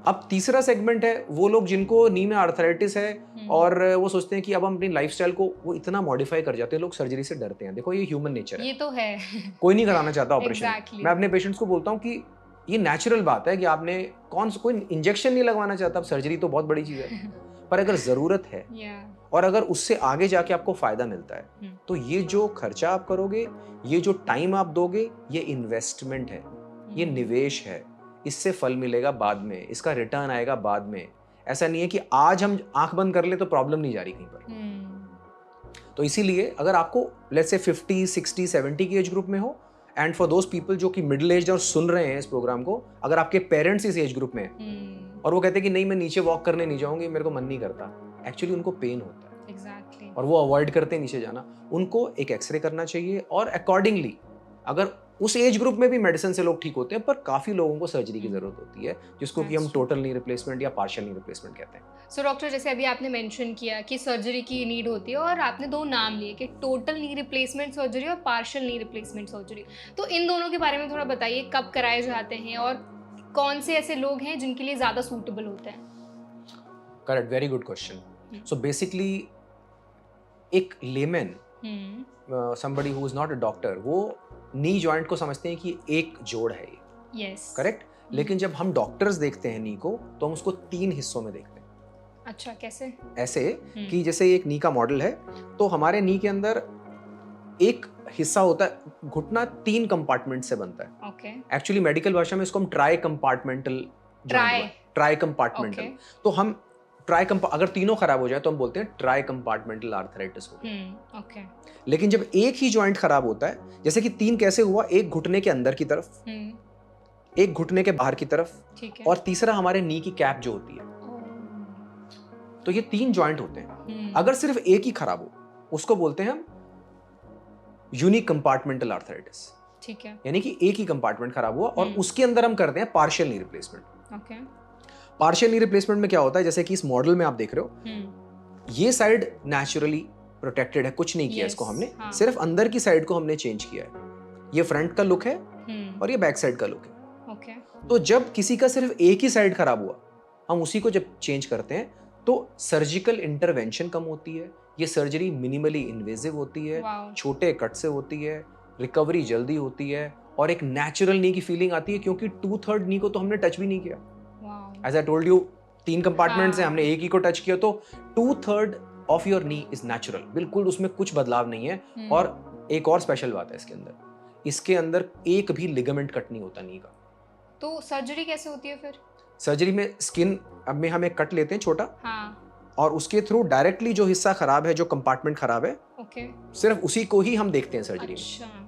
अब तीसरा सेगमेंट है वो लोग जिनको नी में आर्थराइटिस है और वो सोचते हैं कि अब हम अपनी लाइफस्टाइल को वो इतना मॉडिफाई कर जाते हैं, लोग सर्जरी से डरते हैं। देखो ये ह्यूमन नेचर है, ये तो है। कोई नहीं कराना चाहता ऑपरेशन। Exactly. मैं अपने पेशेंट्स को बोलता हूँ कि ये नेचुरल बात है कि आपने कोई इंजेक्शन नहीं लगवाना चाहता। अब सर्जरी तो बहुत बड़ी चीज है, पर अगर जरूरत है और अगर उससे आगे जाके आपको फायदा मिलता है, तो ये जो खर्चा आप करोगे, ये जो टाइम आप दोगे, ये इन्वेस्टमेंट है, ये निवेश है। इससे फल मिलेगा बाद में, इसका रिटर्न आएगा बाद में। ऐसा नहीं है कि आज हम आंख बंद कर ले तो प्रॉब्लम नहीं जा रही कहीं पर। तो इसीलिए अगर आपको लेट्स से 50, 60, 70 की एज ग्रुप में हो, एंड फॉर दोज पीपल जो कि मिडिल एज और सुन रहे हैं इस प्रोग्राम को, अगर आपके पेरेंट्स इस एज ग्रुप में हैं और वो कहते हैं कि नहीं मैं नीचे वॉक करने नहीं जाऊंगी, मेरे को मन नहीं करता, एक्चुअली उनको पेन होता है। Exactly. और वो अवॉइड करते हैं नीचे जाना। उनको एक एक्सरे करना चाहिए और अकॉर्डिंगली, अगर उस एज ग्रुप में भी मेडिसिन से लोग ठीक होते हैं, पर काफी लोगों को सर्जरी की जरूरत होती है, जिसको कि हम टोटल नी रिप्लेसमेंट या पार्शियल नी रिप्लेसमेंट कहते हैं। सो डॉक्टर, जैसे अभी आपने मेंशन किया कि सर्जरी की नीड होती है और आपने 2 नाम लिए कि टोटल नी रिप्लेसमेंट सर्जरी और पार्शियल नी रिप्लेसमेंट सर्जरी, तो इन दोनों के बारे में थोड़ा बताइए, कब कराए जाते हैं और कौन से ऐसे लोग हैं जिनके लिए ज़्यादा सूटेबल होते हैं? Correct, very good question. So basically एक layman, somebody who is not a doctor, वो नी जॉइंट को समझते हैं कि एक जोड़ है ये। Yes, correct. लेकिन जब हम डॉक्टर्स देखते हैं नी को, तो हम उसको 3 हिस्सों में देखते हैं। अच्छा, कैसे? ऐसे कि जैसे एक नी का मॉडल है, तो हमारे नी के अंदर एक हिस्सा होता है, घुटना 3 कंपार्टमेंट से बनता है। ओके। एक्चुअली मेडिकल भाषा में इसको हम ट्राई कंपार्टमेंटल। तो हम अगर तीनों खराब हो जाए तो हम बोलते हैं ट्राई कंपार्टमेंटल आर्थराइटिस हो गया। ओके। लेकिन जब एक ही जॉइंट खराब होता है, जैसे कि 3 कैसे हुआ, एक घुटने के अंदर की तरफ, एक घुटने के बाहर की तरफ, ठीक है, और तीसरा हमारे नी की कैप जो होती है। तो ये 3 जॉइंट होते हैं। अगर सिर्फ एक ही खराब हो, उसको बोलते हैं हम यूनिक कंपार्टमेंटल आर्थराइटिस। ठीक है, यानी कि एक ही कंपार्टमेंट खराब हुआ और उसके अंदर हम करते हैं partial knee replacement. Okay. Partial knee replacement में क्या होता है, जैसे कि इस मॉडल में आप देख रहे हो, ये साइड नेचुरली प्रोटेक्टेड है, कुछ नहीं किया इसको हमने, सिर्फ अंदर की साइड को हमने चेंज किया है। ये फ्रंट का लुक है और ये बैक साइड का लुक है। ओके। तो जब किसी का सिर्फ एक ही साइड खराब हुआ, हम उसी को जब चेंज करते हैं, तो सर्जिकल इंटरवेंशन कम होती है, ये सर्जरी मिनिमली इन्वेजिव होती है, छोटे कट से होती है, रिकवरी जल्दी होती है, और एक नेचुरल नी की फीलिंग आती है, क्योंकि 2/3 नी को तो हमने टच भी नहीं किया। As I told you, 3 compartments हैं, हमने एक ही को टच किया, तो 2/3 of your knee is natural, बिल्कुल उसमें कुछ बदलाव नहीं है। और एक और स्पेशल बात है इसके अंदर एक भी लिगामेंट कट नहीं होता नी का। तो सर्जरी कैसे होती है फिर? सर्जरी में स्किन में हम एक कट लेते हैं छोटा, और उसके थ्रू डायरेक्टली जो हिस्सा खराब है, जो कंपार्टमेंट खराब है, सिर्फ उसी को ही हम देखते हैं सर्जरी में।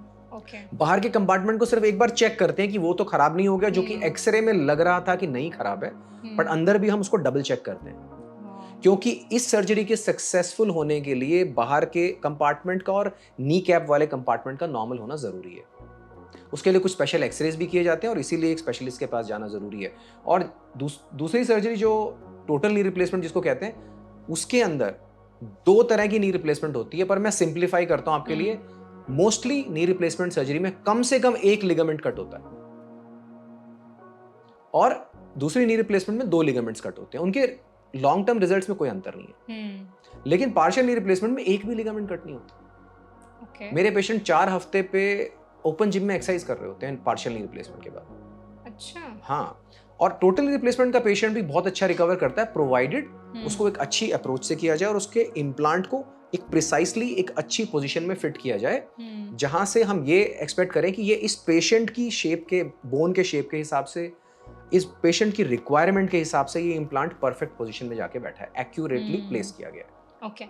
बाहर के कंपार्टमेंट को सिर्फ एक बार चेक करते हैं कि वो तो खराब नहीं हो गया, जो कि एक्सरे में लग रहा था कि नहीं खराब है, बट अंदर भी हम उसको डबल चेक करते हैं, क्योंकि इस सर्जरी के सक्सेसफुल होने के लिए बाहर के कंपार्टमेंट का और नी कैप वाले कंपार्टमेंट का नॉर्मल होना जरूरी है। उसके लिए कुछ स्पेशल एक्सरेज भी किए जाते हैं और इसीलिए एक स्पेशलिस्ट के पास जाना जरूरी है। और दूसरी सर्जरी जो टोटल नी रिप्लेसमेंट जिसको कहते हैं, उसके अंदर 2 तरह की नी रिप्लेसमेंट होती है, पर मैं सिंप्लीफाई करता हूं आपके लिए। मोस्टली नी रिप्लेसमेंट सर्जरी में कम से कम एक लिगामेंट कट होता है, और दूसरी नी रिप्लेसमेंट में 2 लिगामेंट्स कट होते हैं। उनके लॉन्ग टर्म रिजल्ट्स में कोई अंतर नहीं है। लेकिन पार्शियल नी रिप्लेसमेंट में एक भी लिगामेंट कट नहीं होता। ओके। मेरे पेशेंट 4 हफ्ते पे ओपन जिम में एक्सरसाइज कर रहे होते हैं पार्शियल नी रिप्लेसमेंट के बाद। अच्छा। हाँ, और टोटल रिप्लेसमेंट का पेशेंट भी बहुत अच्छा रिकवर करता है, प्रोवाइडेड उसको एक अच्छी अप्रोच से किया जाए और उसके इम्प्लांट को एक प्रिसाइसली एक अच्छी पोजीशन में फिट किया जाए, जहां से हम ये एक्सपेक्ट करें कि ये इस पेशेंट की शेप के, बोन के शेप के हिसाब से, इस पेशेंट की रिक्वायरमेंट के हिसाब से ये इम्प्लांट परफेक्ट पोजीशन में जाके बैठा है, एक्यूरेटली प्लेस किया गया है। ओके।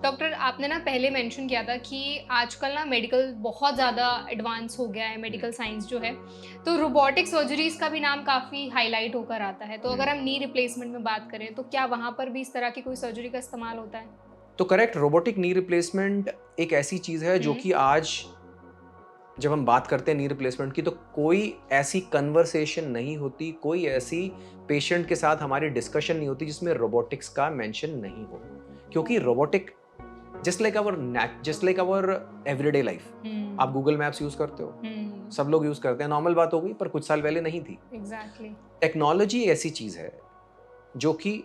डॉक्टर, आपने ना पहले मेंशन किया था कि आजकल ना मेडिकल बहुत ज़्यादा एडवांस हो गया है, मेडिकल साइंस जो है, तो रोबोटिक सर्जरीज का भी नाम काफ़ी हाईलाइट होकर आता है। तो अगर हम नी रिप्लेसमेंट में बात करें तो क्या वहाँ पर भी इस तरह की कोई सर्जरी का इस्तेमाल होता है? तो करेक्ट, रोबोटिक नी रिप्लेसमेंट एक ऐसी चीज है जो कि आज जब हम बात करते हैं नी रिप्लेसमेंट की, तो कोई ऐसी कन्वर्सेशन नहीं होती, कोई ऐसी पेशेंट के साथ हमारी डिस्कशन नहीं होती जिसमें रोबोटिक्स का मेंशन नहीं हो, क्योंकि robotic just like our everyday life. आप गूगल मैप्स यूज करते हो, सब लोग यूज करते हैं, नॉर्मल बात हो गई, पर कुछ साल पहले नहीं थी। एग्जैक्टली। टेक्नोलॉजी ऐसी चीज है जो कि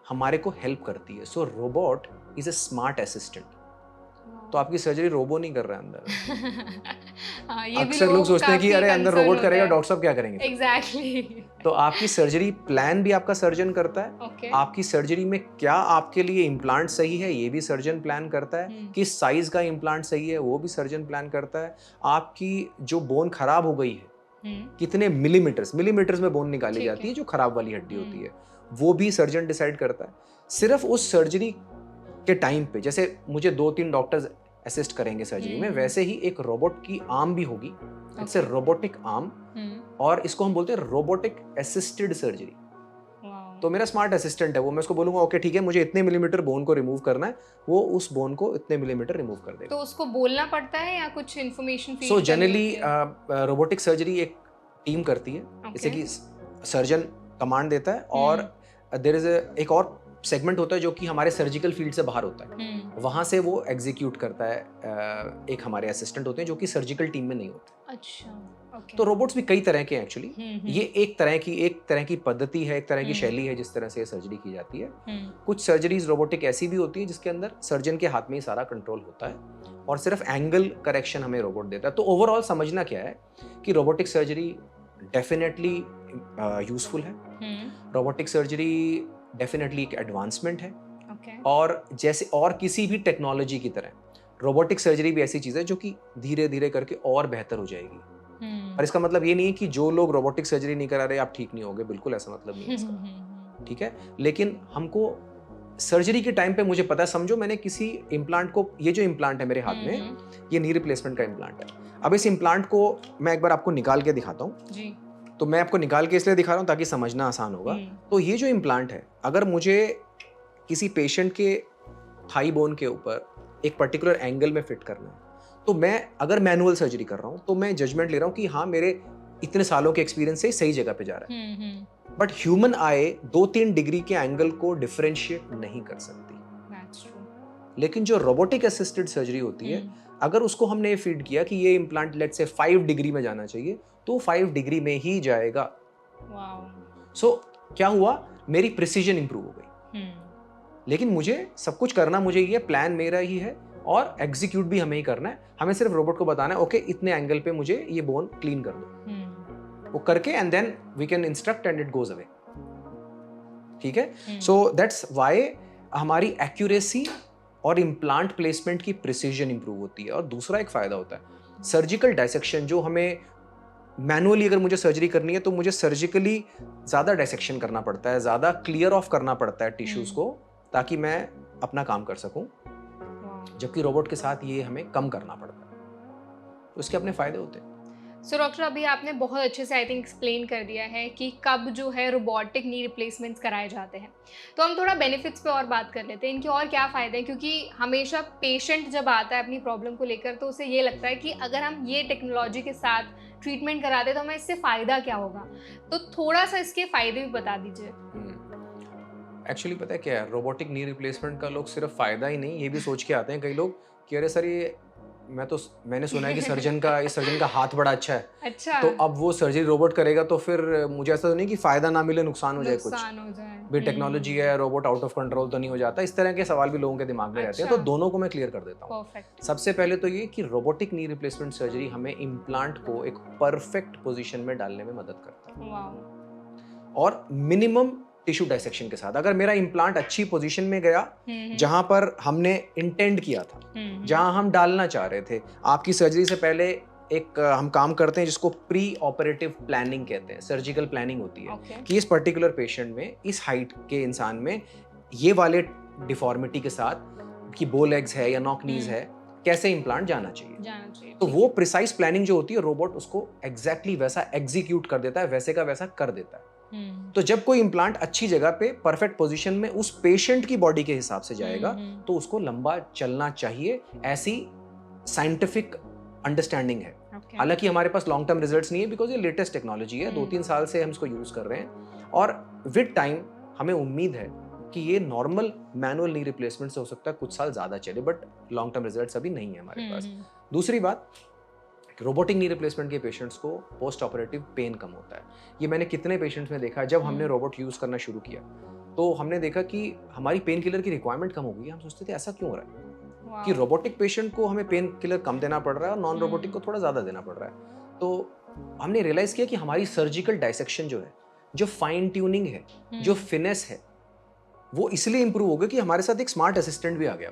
हमारे को हेल्प करती है। So robot is a smart assistant. तो आपकी सर्जरी रोबो नहीं कर रहा है अंदर। हाँ, ये भी अक्सर लोग सोचते हैं कि अरे अंदर concern रोबोट होते करेगा, हैं। डॉक्टर साहब क्या करेंगे? एग्जैक्टली। तो आपकी सर्जरी प्लान भी आपका सर्जन करता है। ओके। आपकी सर्जरी में क्या आपके लिए इम्प्लांट सही है, ये भी सर्जन प्लान करता है। किस साइज का इम्प्लांट सही है, वो भी सर्जन प्लान करता है। आपकी जो बोन खराब हो गई है, कितने मिलीमीटर्स में बोन निकाली जाती है जो खराब वाली हड्डी होती है, वो भी सर्जन डिसाइड करता है। सिर्फ उस सर्जरी के टाइम पे, जैसे मुझे 2-3 डॉक्टर्स असिस्ट करेंगे सर्जरी में, वैसे ही एक रोबोट की आर्म भी होगी। इट्स ए रोबोटिक आर्म, और इसको हम बोलते हैं रोबोटिक असिस्टेड सर्जरी। तो मेरा स्मार्ट असिस्टेंट है वो, मैं उसको बोलूंगा ओके ठीक है, मुझे इतने मिलीमीटर बोन को रिमूव करना है, वो उस बोन को इतने मिलीमीटर रिमूव कर देगा। तो उसको बोलना पड़ता है या कुछ information feed? So generally robotic surgery एक टीम करती है, जैसे कि सर्जन कमांड देता है, और देयर इज एक और सेगमेंट होता है जो कि हमारे सर्जिकल फील्ड से बाहर होता है, वहां से वो एग्जीक्यूट करता है। एक हमारे असिस्टेंट होते हैं जो कि सर्जिकल टीम में नहीं होते। अच्छा, ओके। तो रोबोट्स भी कई तरह के हैं एक्चुअली। ये एक तरह की पद्धति है, एक तरह की शैली है जिस तरह से सर्जरी की जाती है। कुछ सर्जरीज रोबोटिक ऐसी भी होती है जिसके अंदर सर्जन के हाथ में ही सारा कंट्रोल होता है और सिर्फ एंगल करेक्शन हमें रोबोट देता है। तो ओवरऑल समझना क्या है कि रोबोटिक सर्जरी डेफिनेटली यूजफुल है। रोबोटिक सर्जरी डेफिनेटली एक एडवांसमेंट है। और जैसे और किसी भी टेक्नोलॉजी की तरह रोबोटिक सर्जरी भी ऐसी चीज है जो कि धीरे धीरे करके और बेहतर हो जाएगी। और इसका मतलब ये नहीं है कि जो लोग रोबोटिक सर्जरी नहीं करा रहे आप ठीक नहीं होगे, बिल्कुल ऐसा मतलब नहीं है इसका, ठीक है। लेकिन हमको सर्जरी के टाइम पे, मुझे पता है, समझो मैंने किसी इम्प्लांट को, ये जो इम्प्लांट है मेरे हाथ में, ये नी रिप्लेसमेंट का इम्प्लांट है। अब इस इम्प्लांट को मैं एक बार आपको निकाल के दिखाता हूँ। तो मैं आपको निकाल के इसलिए दिखा रहा हूँ ताकि समझना आसान होगा। तो ये जो इम्प्लांट है, अगर मुझे किसी पेशेंट के थाई बोन के ऊपर एक पर्टिकुलर एंगल में फिट करना है, तो मैं अगर मैनुअल सर्जरी कर रहा हूँ तो मैं जजमेंट ले रहा हूँ कि हाँ मेरे इतने सालों के एक्सपीरियंस से सही जगह पे जा रहा है। बट ह्यूमन आई 2-3 डिग्री के एंगल को डिफरेंशिएट नहीं कर सकती। लेकिन जो रोबोटिक असिस्टेड सर्जरी होती है, अगर उसको हमने फीड किया कि ये इम्प्लांट लेट्स से 5 डिग्री में जाना चाहिए, तो 5 डिग्री में ही जाएगा। सो क्या हुआ, मेरी प्रिसीजन इंप्रूव हो गई। लेकिन मुझे सब कुछ करना, मुझे ये प्लान मेरा ही है और एग्जीक्यूट भी हमें ही करना है। हमें सिर्फ रोबोट को बताना है ओके इतने एंगल पे मुझे ये बोन क्लीन कर दो, वो करके and then we can instruct and it goes away, ठीक है। सो दैट्स व्हाई हमारी एक्यूरेसी और इम्प्लांट प्लेसमेंट की प्रिसीजन इंप्रूव होती है। और दूसरा एक फायदा होता है सर्जिकल डायसेक्शन, जो हमें मैनुअली अगर मुझे सर्जरी करनी है तो मुझे सर्जिकली ज्यादा डायसेक्शन करना पड़ता है, ज्यादा क्लियर ऑफ करना पड़ता है टिश्यूज को, ताकि मैं अपना काम कर सकूं। जबकि रोबोट के साथ ये हमें कम करना पड़ता है, तो इसके अपने फायदे होते हैं। सो डॉक्टर, अभी आपने बहुत अच्छे से आई थिंक एक्सप्लेन कर दिया है कि कब जो है रोबोटिक नी रिप्लेसमेंट्स कराए जाते हैं। तो हम थोड़ा बेनिफिट्स पे और बात कर लेते हैं, इनके और क्या फ़ायदे हैं, क्योंकि हमेशा पेशेंट जब आता है अपनी प्रॉब्लम को लेकर तो उसे ये लगता है कि अगर हम ये टेक्नोलॉजी के साथ ट्रीटमेंट कराते तो हमें इससे फ़ायदा क्या होगा। तो थोड़ा सा इसके फ़ायदे भी बता दीजिए। एक्चुअली पता है क्या है, रोबोटिक नी रिप्लेसमेंट का लोग सिर्फ फायदा ही नहीं, ये भी सोच के आते हैं कई लोग कि अरे सर ये मैंने सुना है कि इस सर्जन का हाथ बड़ा अच्छा है, अच्छा, तो अब वो सर्जरी रोबोट करेगा तो फिर मुझे ऐसा तो नहीं कि फ़ायदा ना मिले, नुकसान हो जाए कुछ नुकसान हो जाए। भी, टेक्नोलॉजी है, रोबोट आउट ऑफ कंट्रोल तो नहीं हो जाता, इस तरह के सवाल भी लोगों के दिमाग में रहते हैं, तो अच्छा। दोनों को मैं क्लियर कर देता हूँ। परफेक्ट। सबसे पहले तो ये कि रोबोटिक नी रिप्लेसमेंट सर्जरी हमें इम्प्लांट को एक परफेक्ट पोजीशन में डालने में मदद करता है, वाओ। और मिनिमम टिश्यू डाइसेक्शन के साथ। अगर मेरा इम्प्लांट अच्छी पोजीशन में गया, जहां पर हमने इंटेंड किया था, जहां हम डालना चाह रहे थे, आपकी सर्जरी से पहले एक हम काम करते हैं जिसको प्री ऑपरेटिव प्लानिंग कहते हैं, सर्जिकल प्लानिंग होती है Okay. कि इस पर्टिकुलर पेशेंट में, इस हाइट के इंसान में, ये वाले डिफॉर्मिटी के साथ कि बो लेग्स है या नॉक नीज है, कैसे इम्प्लांट जाना चाहिए। तो वो प्रिसाइज प्लानिंग जो होती है, रोबोट उसको एग्जैक्टली वैसा एग्जीक्यूट कर देता है, वैसे का वैसा कर देता है। तो जब कोई इम्प्लांट अच्छी जगह पे परफेक्ट पोजीशन में उस पेशेंट की बॉडी के हिसाब से जाएगा, तो उसको लंबा चलना चाहिए, ऐसी साइंटिफिक अंडरस्टैंडिंग है। हालांकि हमारे पास लॉन्ग टर्म रिजल्ट्स नहीं है, बिकॉज ये लेटेस्ट टेक्नोलॉजी है, 2-3 साल से हम इसको यूज कर रहे हैं, और विद टाइम हमें उम्मीद है कि ये नॉर्मल मैनुअल नी रिप्लेसमेंट से हो सकता है कुछ साल ज्यादा चले, बट लॉन्ग टर्म रिजल्ट्स अभी नहीं है हमारे पास। दूसरी बात, रोबोटिक नी रिप्लेसमेंट के पेशेंट्स को पोस्ट ऑपरेटिव पेन कम होता है। ये मैंने कितने पेशेंट्स में देखा है, जब हमने रोबोट यूज करना शुरू किया तो हमने देखा कि हमारी पेन किलर की रिक्वायरमेंट कम हो गई। हम सोचते थे ऐसा क्यों हो रहा है कि रोबोटिक पेशेंट को हमें पेन किलर कम देना पड़ रहा है और नॉन रोबोटिक को थोड़ा ज्यादा देना पड़ रहा है। तो हमने रियलाइज किया कि हमारी सर्जिकल डाइसेक्शन जो है, जो फाइन ट्यूनिंग है, जो फिनेस है, वो इसलिए इंप्रूव हो गया कि हमारे साथ एक स्मार्ट असिस्टेंट भी आ गया।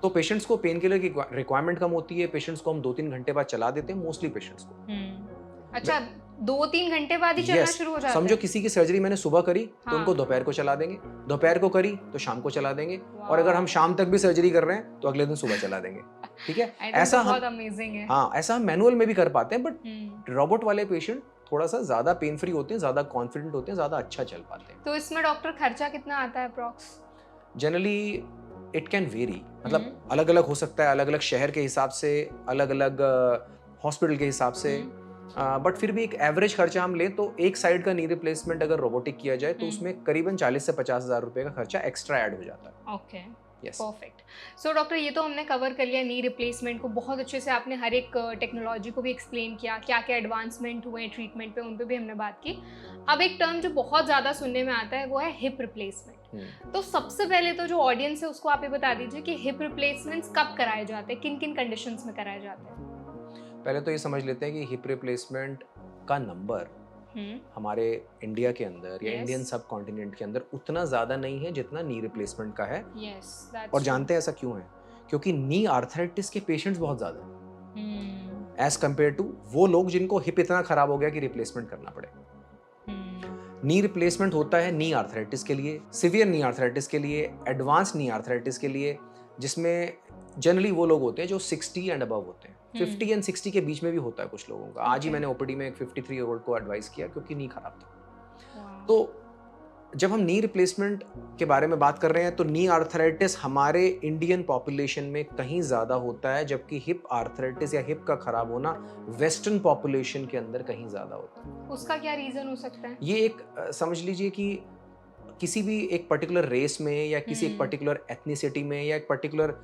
तो पेशेंट्स को पेन किलर की रिक्वायरमेंट कम होती है, पेशेंट्स को हम 2-3 घंटे बाद चला देते हैं, मोस्टली पेशेंट्स को। अच्छा, 2-3 घंटे बाद ही चलना शुरू हो जाता है? समझो किसी की सर्जरी मैंने सुबह करी तो उनको दोपहर को चला देंगे, दोपहर को करी तो शाम को चला देंगे, और अगर हम शाम तक भी सर्जरी कर रहे हैं तो अगले दिन सुबह चला देंगे। ठीक है, ऐसा बहुत अमेजिंग है। हाँ, ऐसा हम मैनुअल में भी कर पाते हैं, बट रोबोट वाले पेशेंट थोड़ा सा ज्यादा पेन फ्री होते हैं, ज्यादा कॉन्फिडेंट होते हैं, ज्यादा अच्छा चल पाते हैं। तो इसमें डॉक्टर खर्चा कितना आता है approx? Generally it can very, मतलब अलग अलग हो सकता है, अलग अलग शहर के हिसाब से, अलग अलग हॉस्पिटल के हिसाब से, बट फिर भी एक एवरेज खर्चा हम ले तो एक साइड का नी रिप्लेसमेंट अगर रोबोटिक किया जाए तो उसमें करीबन 40 से 50 हज़ार रुपए का खर्चा एक्स्ट्रा ऐड हो जाता है। Okay, perfect. सो डॉक्टर, ये तो हमने कवर कर लिया नी रिप्लेसमेंट को, बहुत अच्छे से आपने हर एक टेक्नोलॉजी को भी एक्सप्लेन किया, क्या क्या एडवांसमेंट हुए ट्रीटमेंट पे, उन पे भी हमने बात की। अब एक टर्म जो बहुत ज़्यादा सुनने में आता है वो है हिप रिप्लेसमेंट। तो सबसे पहले तो जो ऑडियंस है उसको आप ये बता दीजिए कि हिप रिप्लेसमेंट्स कब कराए जाते हैं, किन किन कंडीशंस में कराए जाते हैं? पहले तो ये समझ लेते हैं कि हिप रिप्लेसमेंट का नंबर हमारे इंडिया के अंदर या इंडियन सब कॉन्टिनेंट के अंदर उतना ज्यादा नहीं है जितना नी रिप्लेसमेंट का है। और जानते हैं ऐसा क्यों है? क्योंकि नी आर्थराइटिस के पेशेंट्स बहुत ज्यादा हैं एज कंपेयर टू वो लोग जिनको हिप इतना खराब हो गया कि रिप्लेसमेंट करना पड़े। नी रिप्लेसमेंट होता है नी आर्थराइटिस के लिए, सिवियर नी आर्थराइटिस के लिए, एडवांस नी आर्थराइटिस के लिए, जिसमें जनरली वो लोग होते हैं जो 60 एंड अबव होते हैं। 50 एंड 60 के बीच में भी होता है कुछ लोगों का। आज ही मैंने ओपीडी में एक 53 ईयर ओल्ड को एडवाइस किया क्योंकि नी खराब था। तो जब हम नी रिप्लेसमेंट के बारे में बात कर रहे हैं तो नी आर्थराइटिस हमारे इंडियन पॉपुलेशन में कहीं ज़्यादा होता है, जबकि हिप आर्थराइटिस या हिप का खराब होना वेस्टर्न पॉपुलेशन के अंदर कहीं ज़्यादा होता है। उसका क्या रीज़न हो सकता है? ये एक समझ लीजिए कि किसी भी एक पर्टिकुलर रेस में या किसी एक पर्टिकुलर एथनिसिटी में या एक पर्टिकुलर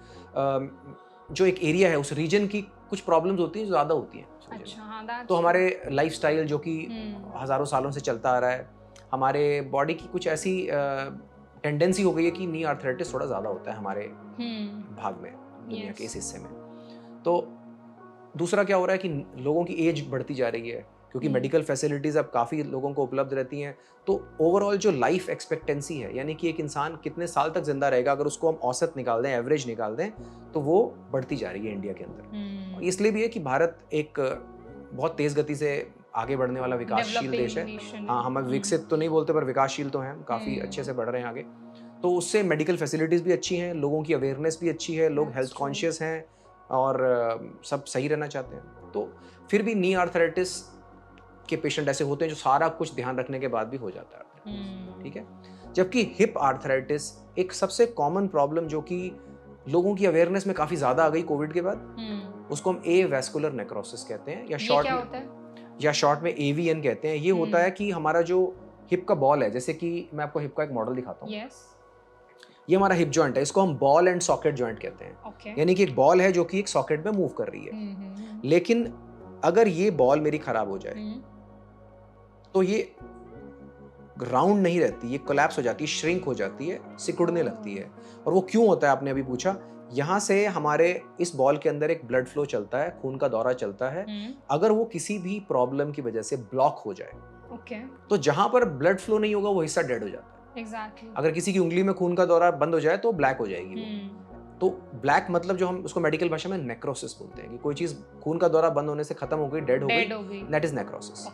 जो एक एरिया है उस रीजन की कुछ प्रॉब्लम्स होती हैं जो ज़्यादा होती हैं। अच्छा, हाँ, तो हमारे लाइफस्टाइल जो कि हज़ारों सालों से चलता आ रहा है, हमारे बॉडी की कुछ ऐसी टेंडेंसी हो गई है कि नी आर्थराइटिस थोड़ा ज़्यादा होता है हमारे भाग में, दुनिया के इस हिस्से में। तो दूसरा क्या हो रहा है कि लोगों की एज बढ़ती जा रही है क्योंकि मेडिकल फैसिलिटीज़ अब काफ़ी लोगों को उपलब्ध रहती हैं। तो ओवरऑल जो लाइफ एक्सपेक्टेंसी है, यानी कि एक इंसान कितने साल तक जिंदा रहेगा, अगर उसको हम औसत निकाल दें, एवरेज निकाल दें, तो वो बढ़ती जा रही है इंडिया के अंदर। इसलिए भी है कि भारत एक बहुत तेज़ गति से आगे बढ़ने वाला विकासशील देश है। हाँ, हम विकसित तो नहीं बोलते पर विकासशील तो हैं, काफ़ी अच्छे से बढ़ रहे हैं आगे। तो उससे मेडिकल फैसिलिटीज़ भी अच्छी हैं, लोगों की अवेयरनेस भी अच्छी है, लोग हेल्थ कॉन्शियस हैं और सब सही रहना चाहते हैं। तो फिर भी नी आर्थराइटिस के पेशेंट ऐसे होते हैं जो सारा कुछ ध्यान रखने के बाद भी हो जाता है। ठीक है, जबकि हिप आर्थराइटिस एक सबसे कॉमन प्रॉब्लम जो कि लोगों की अवेयरनेस में काफ़ी ज़्यादा आ गई कोविड के बाद, उसको हम एवास्कुलर नेक्रोसिस कहते हैं या शॉर्ट में AVN कहते हैं। ये होता है कि हमारा जो हिप का बॉल है, जैसे कि मैं आपको हिप का एक मॉडल दिखाता हूँ। ये हमारा हिप जॉइंट है, इसको हम बॉल एंड सॉकेट जॉइंट कहते हैं। ओके। यानी कि एक बॉल है जो कि एक सॉकेट में मूव कर रही है। लेकिन अगर ये बॉल मेरी खराब हो जाए तो ये राउंड नहीं रहती, ये कोलैप्स हो जाती है, श्रिंक हो जाती है, सिकुड़ने लगती है। और वो क्यों होता है आपने अभी पूछा। यहाँ से हमारे इस बॉल के अंदर एक ब्लड फ्लो चलता है, खून का दौरा चलता है। अगर वो किसी भी प्रॉब्लम की वजह से ब्लॉक हो जाए तो जहां पर ब्लड फ्लो नहीं होगा वो हिस्सा डेड हो जाता है। Exactly. अगर किसी की उंगली में खून का दौरा बंद हो जाए तो ब्लैक हो जाएगी वो। तो ब्लैक मतलब जो हम उसको मेडिकल भाषा में नेक्रोसिस बोलते हैं कि कोई चीज खून का दौरा बंद होने से खत्म हो गई, डेड हो गई, दैट इज नेक्रोसिस।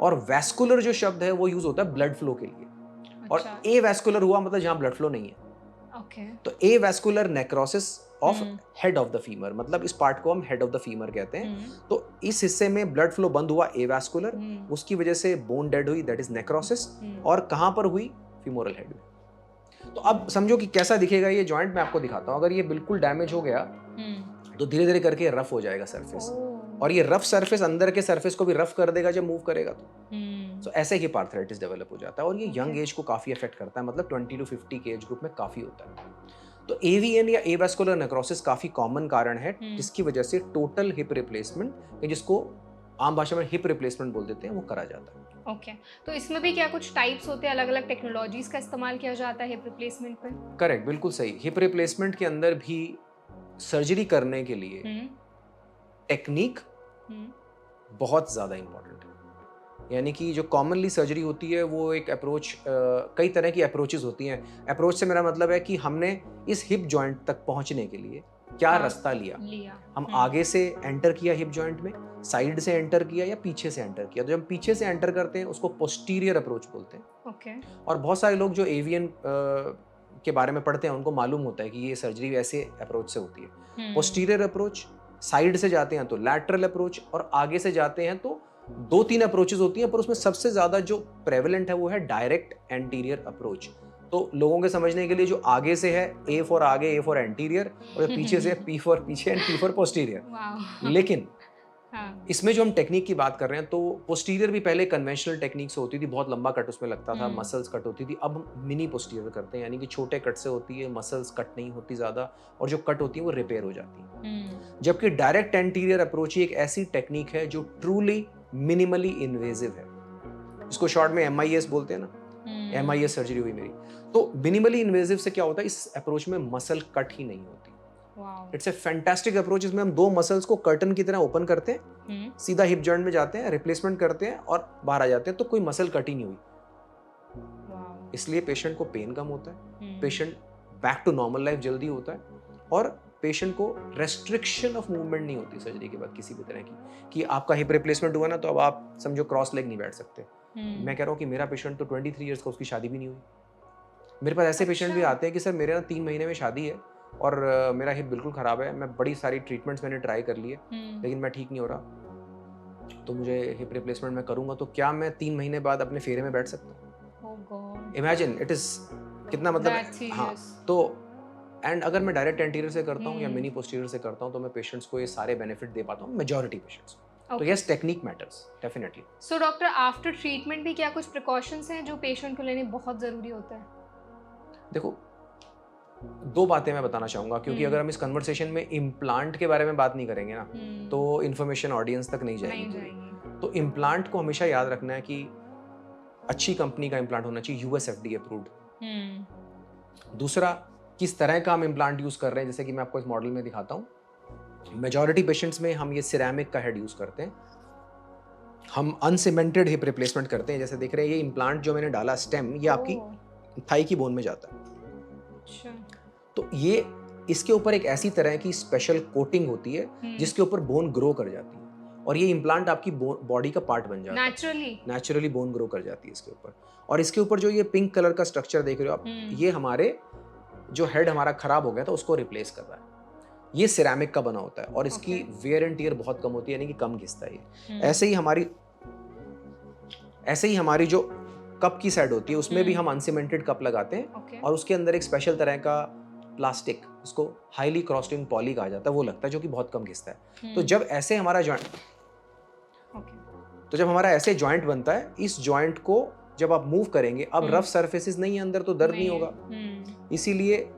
और वैस्कुलर जो शब्द है वो यूज होता है ब्लड फ्लो के लिए। और ए वैस्कुलर हुआ मतलब जहां ब्लड फ्लो नहीं है। तो avascular necrosis of head of the femur, मतलब इस पार्ट को हम हेड ऑफ द फीमर कहते हैं। तो इस हिस्से में ब्लड फ्लो बंद हुआ, ए वैस्कुलर, उसकी वजह से बोन डेड हुई, दैट इज नेक्रोसिस। और कहां पर हुई? फीमोरल हेड में। तो अब समझो कि कैसा दिखेगा ये जॉइंट, मैं आपको दिखाता हूं। अगर ये बिल्कुल डैमेज हो गया तो धीरे धीरे करके रफ हो जाएगा सरफेस, और ये रफ सरफेस अंदर के सरफेस को भी रफ कर देगा जब मूव करेगा तो ऐसे ही आर्थराइटिस डेवलप हो जाता है। और ये यंग एज को काफी अफेक्ट करता है, मतलब 20 to 50 के एज ग्रुप में काफी होता है। तो एवीएन या एवास्कुलर नेक्रोसिस काफी कॉमन कारण है जिसकी वजह से टोटल हिप रिप्लेसमेंट, जिसको आम भाषा में हिप रिप्लेसमेंट बोल देते हैं, वो करा जाता है। ओके। तो इसमें भी क्या कुछ टाइप्स होते हैं, अलग अलग टेक्नोलॉजीज का इस्तेमाल किया जाता है हिप रिप्लेसमेंट पे? करेक्ट, बिल्कुल सही। हिप रिप्लेसमेंट के अंदर भी सर्जरी करने के लिए टेक्निक बहुत ज्यादा इंपॉर्टेंट है। यानी कि जो कॉमनली सर्जरी होती है वो एक अप्रोच, कई तरह की अप्रोचेस होती हैं। अप्रोच से मेरा मतलब है कि हमने इस हिप जॉइंट तक पहुंचने के लिए क्या रास्ता लिया। हम आगे से एंटर किया हिप जॉइंट में, साइड से एंटर किया या पीछे से एंटर किया। तो जब हम पीछे से एंटर करते हैं उसको पोस्टीरियर अप्रोच बोलते हैं। ओके। और बहुत सारे लोग जो एवियन के बारे में पढ़ते हैं उनको मालूम होता है कि ये सर्जरी ऐसे अप्रोच से होती है। पोस्टीरियर अप्रोच, साइड से जाते हैं तो लैटरल अप्रोच, और आगे से जाते हैं तो 2-3 अप्रोचेस होती हैं, पर उसमें सबसे ज्यादा जो प्रेवलेंट है वो है डायरेक्ट एंटीरियर अप्रोच। तो लोगों के समझने के लिए जो आगे से है ए फॉर आगे, ए फॉर एंटीरियर, और पीछे से पी फॉर पीछे एंड पी फॉर पोस्टीरियर। लेकिन इसमें जो हम टेक्निक की बात कर रहे हैं तो पोस्टीरियर भी पहले कन्वेंशनल टेक्निक से होती थी, बहुत लंबा कट उसमें लगता था, मसल्स कट होती थी। अब हम मिनी पोस्टीरियर करते हैं, यानी कि छोटे कट से होती है, मसल्स कट नहीं होती ज्यादा, और जो कट होती है वो रिपेयर हो जाती है। जबकि डायरेक्ट एंटीरियर अप्रोच ही एक ऐसी टेक्निक है जो ट्रूली मिनिमली इन्वेजिव है, इसको शॉर्ट में MIS बोलते हैं ना। MIS सर्जरी हुई मेरी। तो मिनिमली इन्वेजिव से क्या होता है, इस अप्रोच में मसल कट ही नहीं होती। It's a fantastic approach. इसमें हम 2 मसल्स को कर्टन की तरह ओपन करते हैं, सीधा हिप जॉइंट में जाते हैं, रिप्लेसमेंट करते हैं और बाहर आ जाते हैं, तो कोई मसल कट ही नहीं हुई। इसलिए पेशेंट को पेन कम होता है, patient back to normal life जल्दी होता है, और पेशेंट को रेस्ट्रिक्शन ऑफ मूवमेंट नहीं होती सर्जरी के बाद किसी भी तरह की, कि आपका हिप रिप्लेसमेंट हुआ ना तो अब आप समझो क्रॉस लेग नहीं बैठ सकते। मैं कह रहा हूँ कि मेरा पेशेंट तो 23 इयर्स का, उसकी शादी भी नहीं हुई। मेरे पास ऐसे पेशेंट भी आते हैं कि सर मेरे ना 3 महीने में शादी है और मेरा हिप बिल्कुल ख़राब है, मैं बड़ी सारी ट्रीटमेंट्स मैंने ट्राई कर लिए लेकिन मैं ठीक नहीं हो रहा, तो मुझे हिप रिप्लेसमेंट मैं करूँगा तो क्या मैं 3 महीने बाद अपने फेरे में बैठ सकता हूँ? इमेजिन इट इज़ कितना मतलब। हाँ, तो एंड अगर मैं डायरेक्ट एंटीरियर से करता हूँ या मिनी पोस्टीरियर से करता हूँ तो मैं पेशेंट्स को ये सारे बेनिफिट दे पाता हूँ, मेजॉरिटी पेशेंट्स को। तो yes, technique matters definitely. So doctor, after treatment भी क्या कुछ प्रिकॉशंस हैं जो पेशेंट को लेने बहुत ज़रूरी होता है? देखो, 2 बातें मैं बताना चाहूँगा, क्योंकि अगर हम इस कन्वर्सेशन में इम्प्लांट के बारे में बात नहीं करेंगे ना तो इन्फॉर्मेशन ऑडियंस तक नहीं जाएगी। तो इम्प्लांट को हमेशा याद रखना है कि अच्छी कंपनी का इम्प्लांट होना चाहिए, US FDA अप्रूव्ड। दूसरा, किस तरह का हम इम्प्लांट यूज़ कर रहे हैं, जैसे कि मैं आपको इस मॉडल में दिखाता हूँ। मेजॉरिटी पेशेंट्स में हम ये सिरेमिक का हेड यूज़ करते हैं, हम अनसीमेंटेड हिप रिप्लेसमेंट करते हैं। जैसे देख रहे हैं ये इम्प्लांट जो मैंने डाला स्टेम, ये आपकी थाई की बोन में जाता है। तो ये इसके ऊपर एक ऐसी तरह की स्पेशल कोटिंग होती है जिसके ऊपर बोन ग्रो कर जाती है, और ये इम्प्लांट आपकी बॉडी का पार्ट बन जाता है, नेचुरली बोन ग्रो कर जाती है इसके ऊपर। और इसके ऊपर जो ये पिंक कलर का स्ट्रक्चर देख रहे हो आप, ये हमारे जो हेड हमारा खराब हो गया था उसको रिप्लेस कर रहा है। ये सिरेमिक का बना होता है और इसकी वेयर एंड टियर बहुत कम होती है, यानी कि कम घिसता है ये। ऐसे ही हमारी जो कप की साइड होती है उसमें भी हम अनसीमेंटेड कप लगाते हैं, और उसके अंदर एक स्पेशल तरह का प्लास्टिक, उसको हाईली क्रॉस्ड पॉली कहा जाता है, वो लगता है, जो कि बहुत कम घिसता है। तो जब ऐसे हमारा जॉइंट बनता है, इस जॉइंट को जब आप मूव करेंगे, अब रफ सरफेसेस नहीं है अंदर तो दर्द नहीं होगा, इसीलिए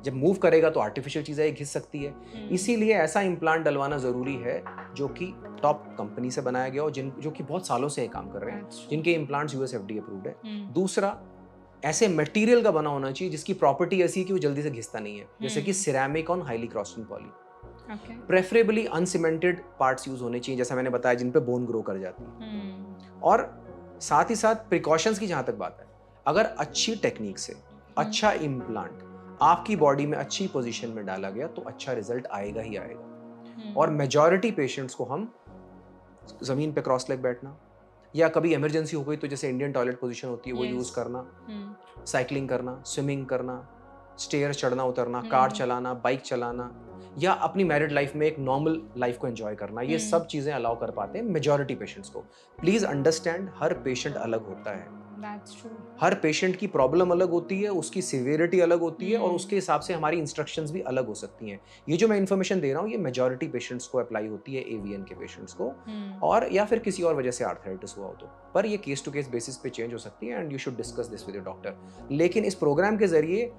जब मूव करेगा तो आर्टिफिशियल चीजें घिस सकती है, इसीलिए ऐसा इम्प्लांट डलवाना जरूरी है जो कि टॉप कंपनी से बनाया गया हो, जो कि बहुत सालों से ये काम कर रहे हैं, जिनके इम्प्लांट्स यूएस एफडीए अप्रूव्ड है। दूसरा, ऐसे मटेरियल का बना होना चाहिए जिसकी प्रॉपर्टी ऐसी है कि वो जल्दी से घिसता नहीं है, जैसे कि ceramic on highly crossed poly. Preferably uncemented parts use होने चाहिए, जैसा मैंने बताया, जिन पे बोन ग्रो कर जाती है। और साथ ही साथ प्रिकॉशंस की जहां तक बात है, अगर अच्छी टेक्निक से अच्छा इम्प्लांट आपकी बॉडी में अच्छी पोजीशन में डाला गया तो अच्छा रिजल्ट आएगा ही आएगा। और मेजॉरिटी पेशेंट्स को हम जमीन पे क्रॉस लेग बैठना, या कभी इमरजेंसी हो गई तो जैसे इंडियन टॉयलेट पोजीशन होती है वो यूज करना, साइकिलिंग करना, स्विमिंग करना, स्टेयर चढ़ना उतरना, कार चलाना, बाइक चलाना, या अपनी मैरिड लाइफ में एक नॉर्मल लाइफ को एंजॉय करना, ये सब चीजें अलाउ कर पाते हैं मेजॉरिटी पेशेंट्स को। प्लीज अंडरस्टैंड, हर पेशेंट अलग होता है, हर पेशेंट की प्रॉब्लम अलग होती है, उसकी सिवियरिटी अलग होती है, और उसके हिसाब से हमारी इंस्ट्रक्शंस भी अलग हो सकती हैं। ये जो मैं इन्फॉर्मेशन दे रहा हूँ ये मेजॉरिटी पेशेंट्स को अप्लाई होती है, एवीएन के पेशेंट्स को, और या फिर किसी और वजह से आर्थराइटिस हुआ हो तो, पर ये केस टू केस बेसिस पे चेंज हो सकती है, and you should discuss this with your doctor. लेकिन इस प्रोग्राम के जरिए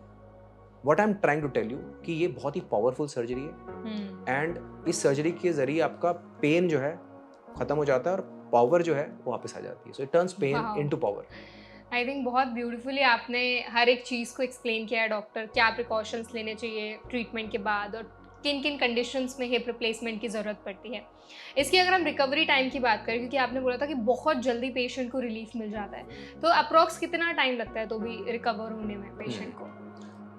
what I am trying to tell you कि ये बहुत ही पावरफुल सर्जरी है, एंड इस सर्जरी के जरिए आपका पेन जो है खत्म हो जाता है और पावर जो है वो वापस आ जाती है। So it turns pain into power. I think बहुत ब्यूटीफुली आपने हर एक चीज़ को एक्सप्लेन किया है डॉक्टर, क्या प्रिकॉशंस लेने चाहिए ट्रीटमेंट के बाद और किन किन कंडीशंस में हिप रिप्लेसमेंट की ज़रूरत पड़ती है। इसकी अगर हम रिकवरी टाइम की बात करें, क्योंकि आपने बोला था कि बहुत जल्दी पेशेंट को रिलीफ मिल जाता है, तो अप्रॉक्स कितना टाइम लगता है तो भी रिकवर होने में पेशेंट को?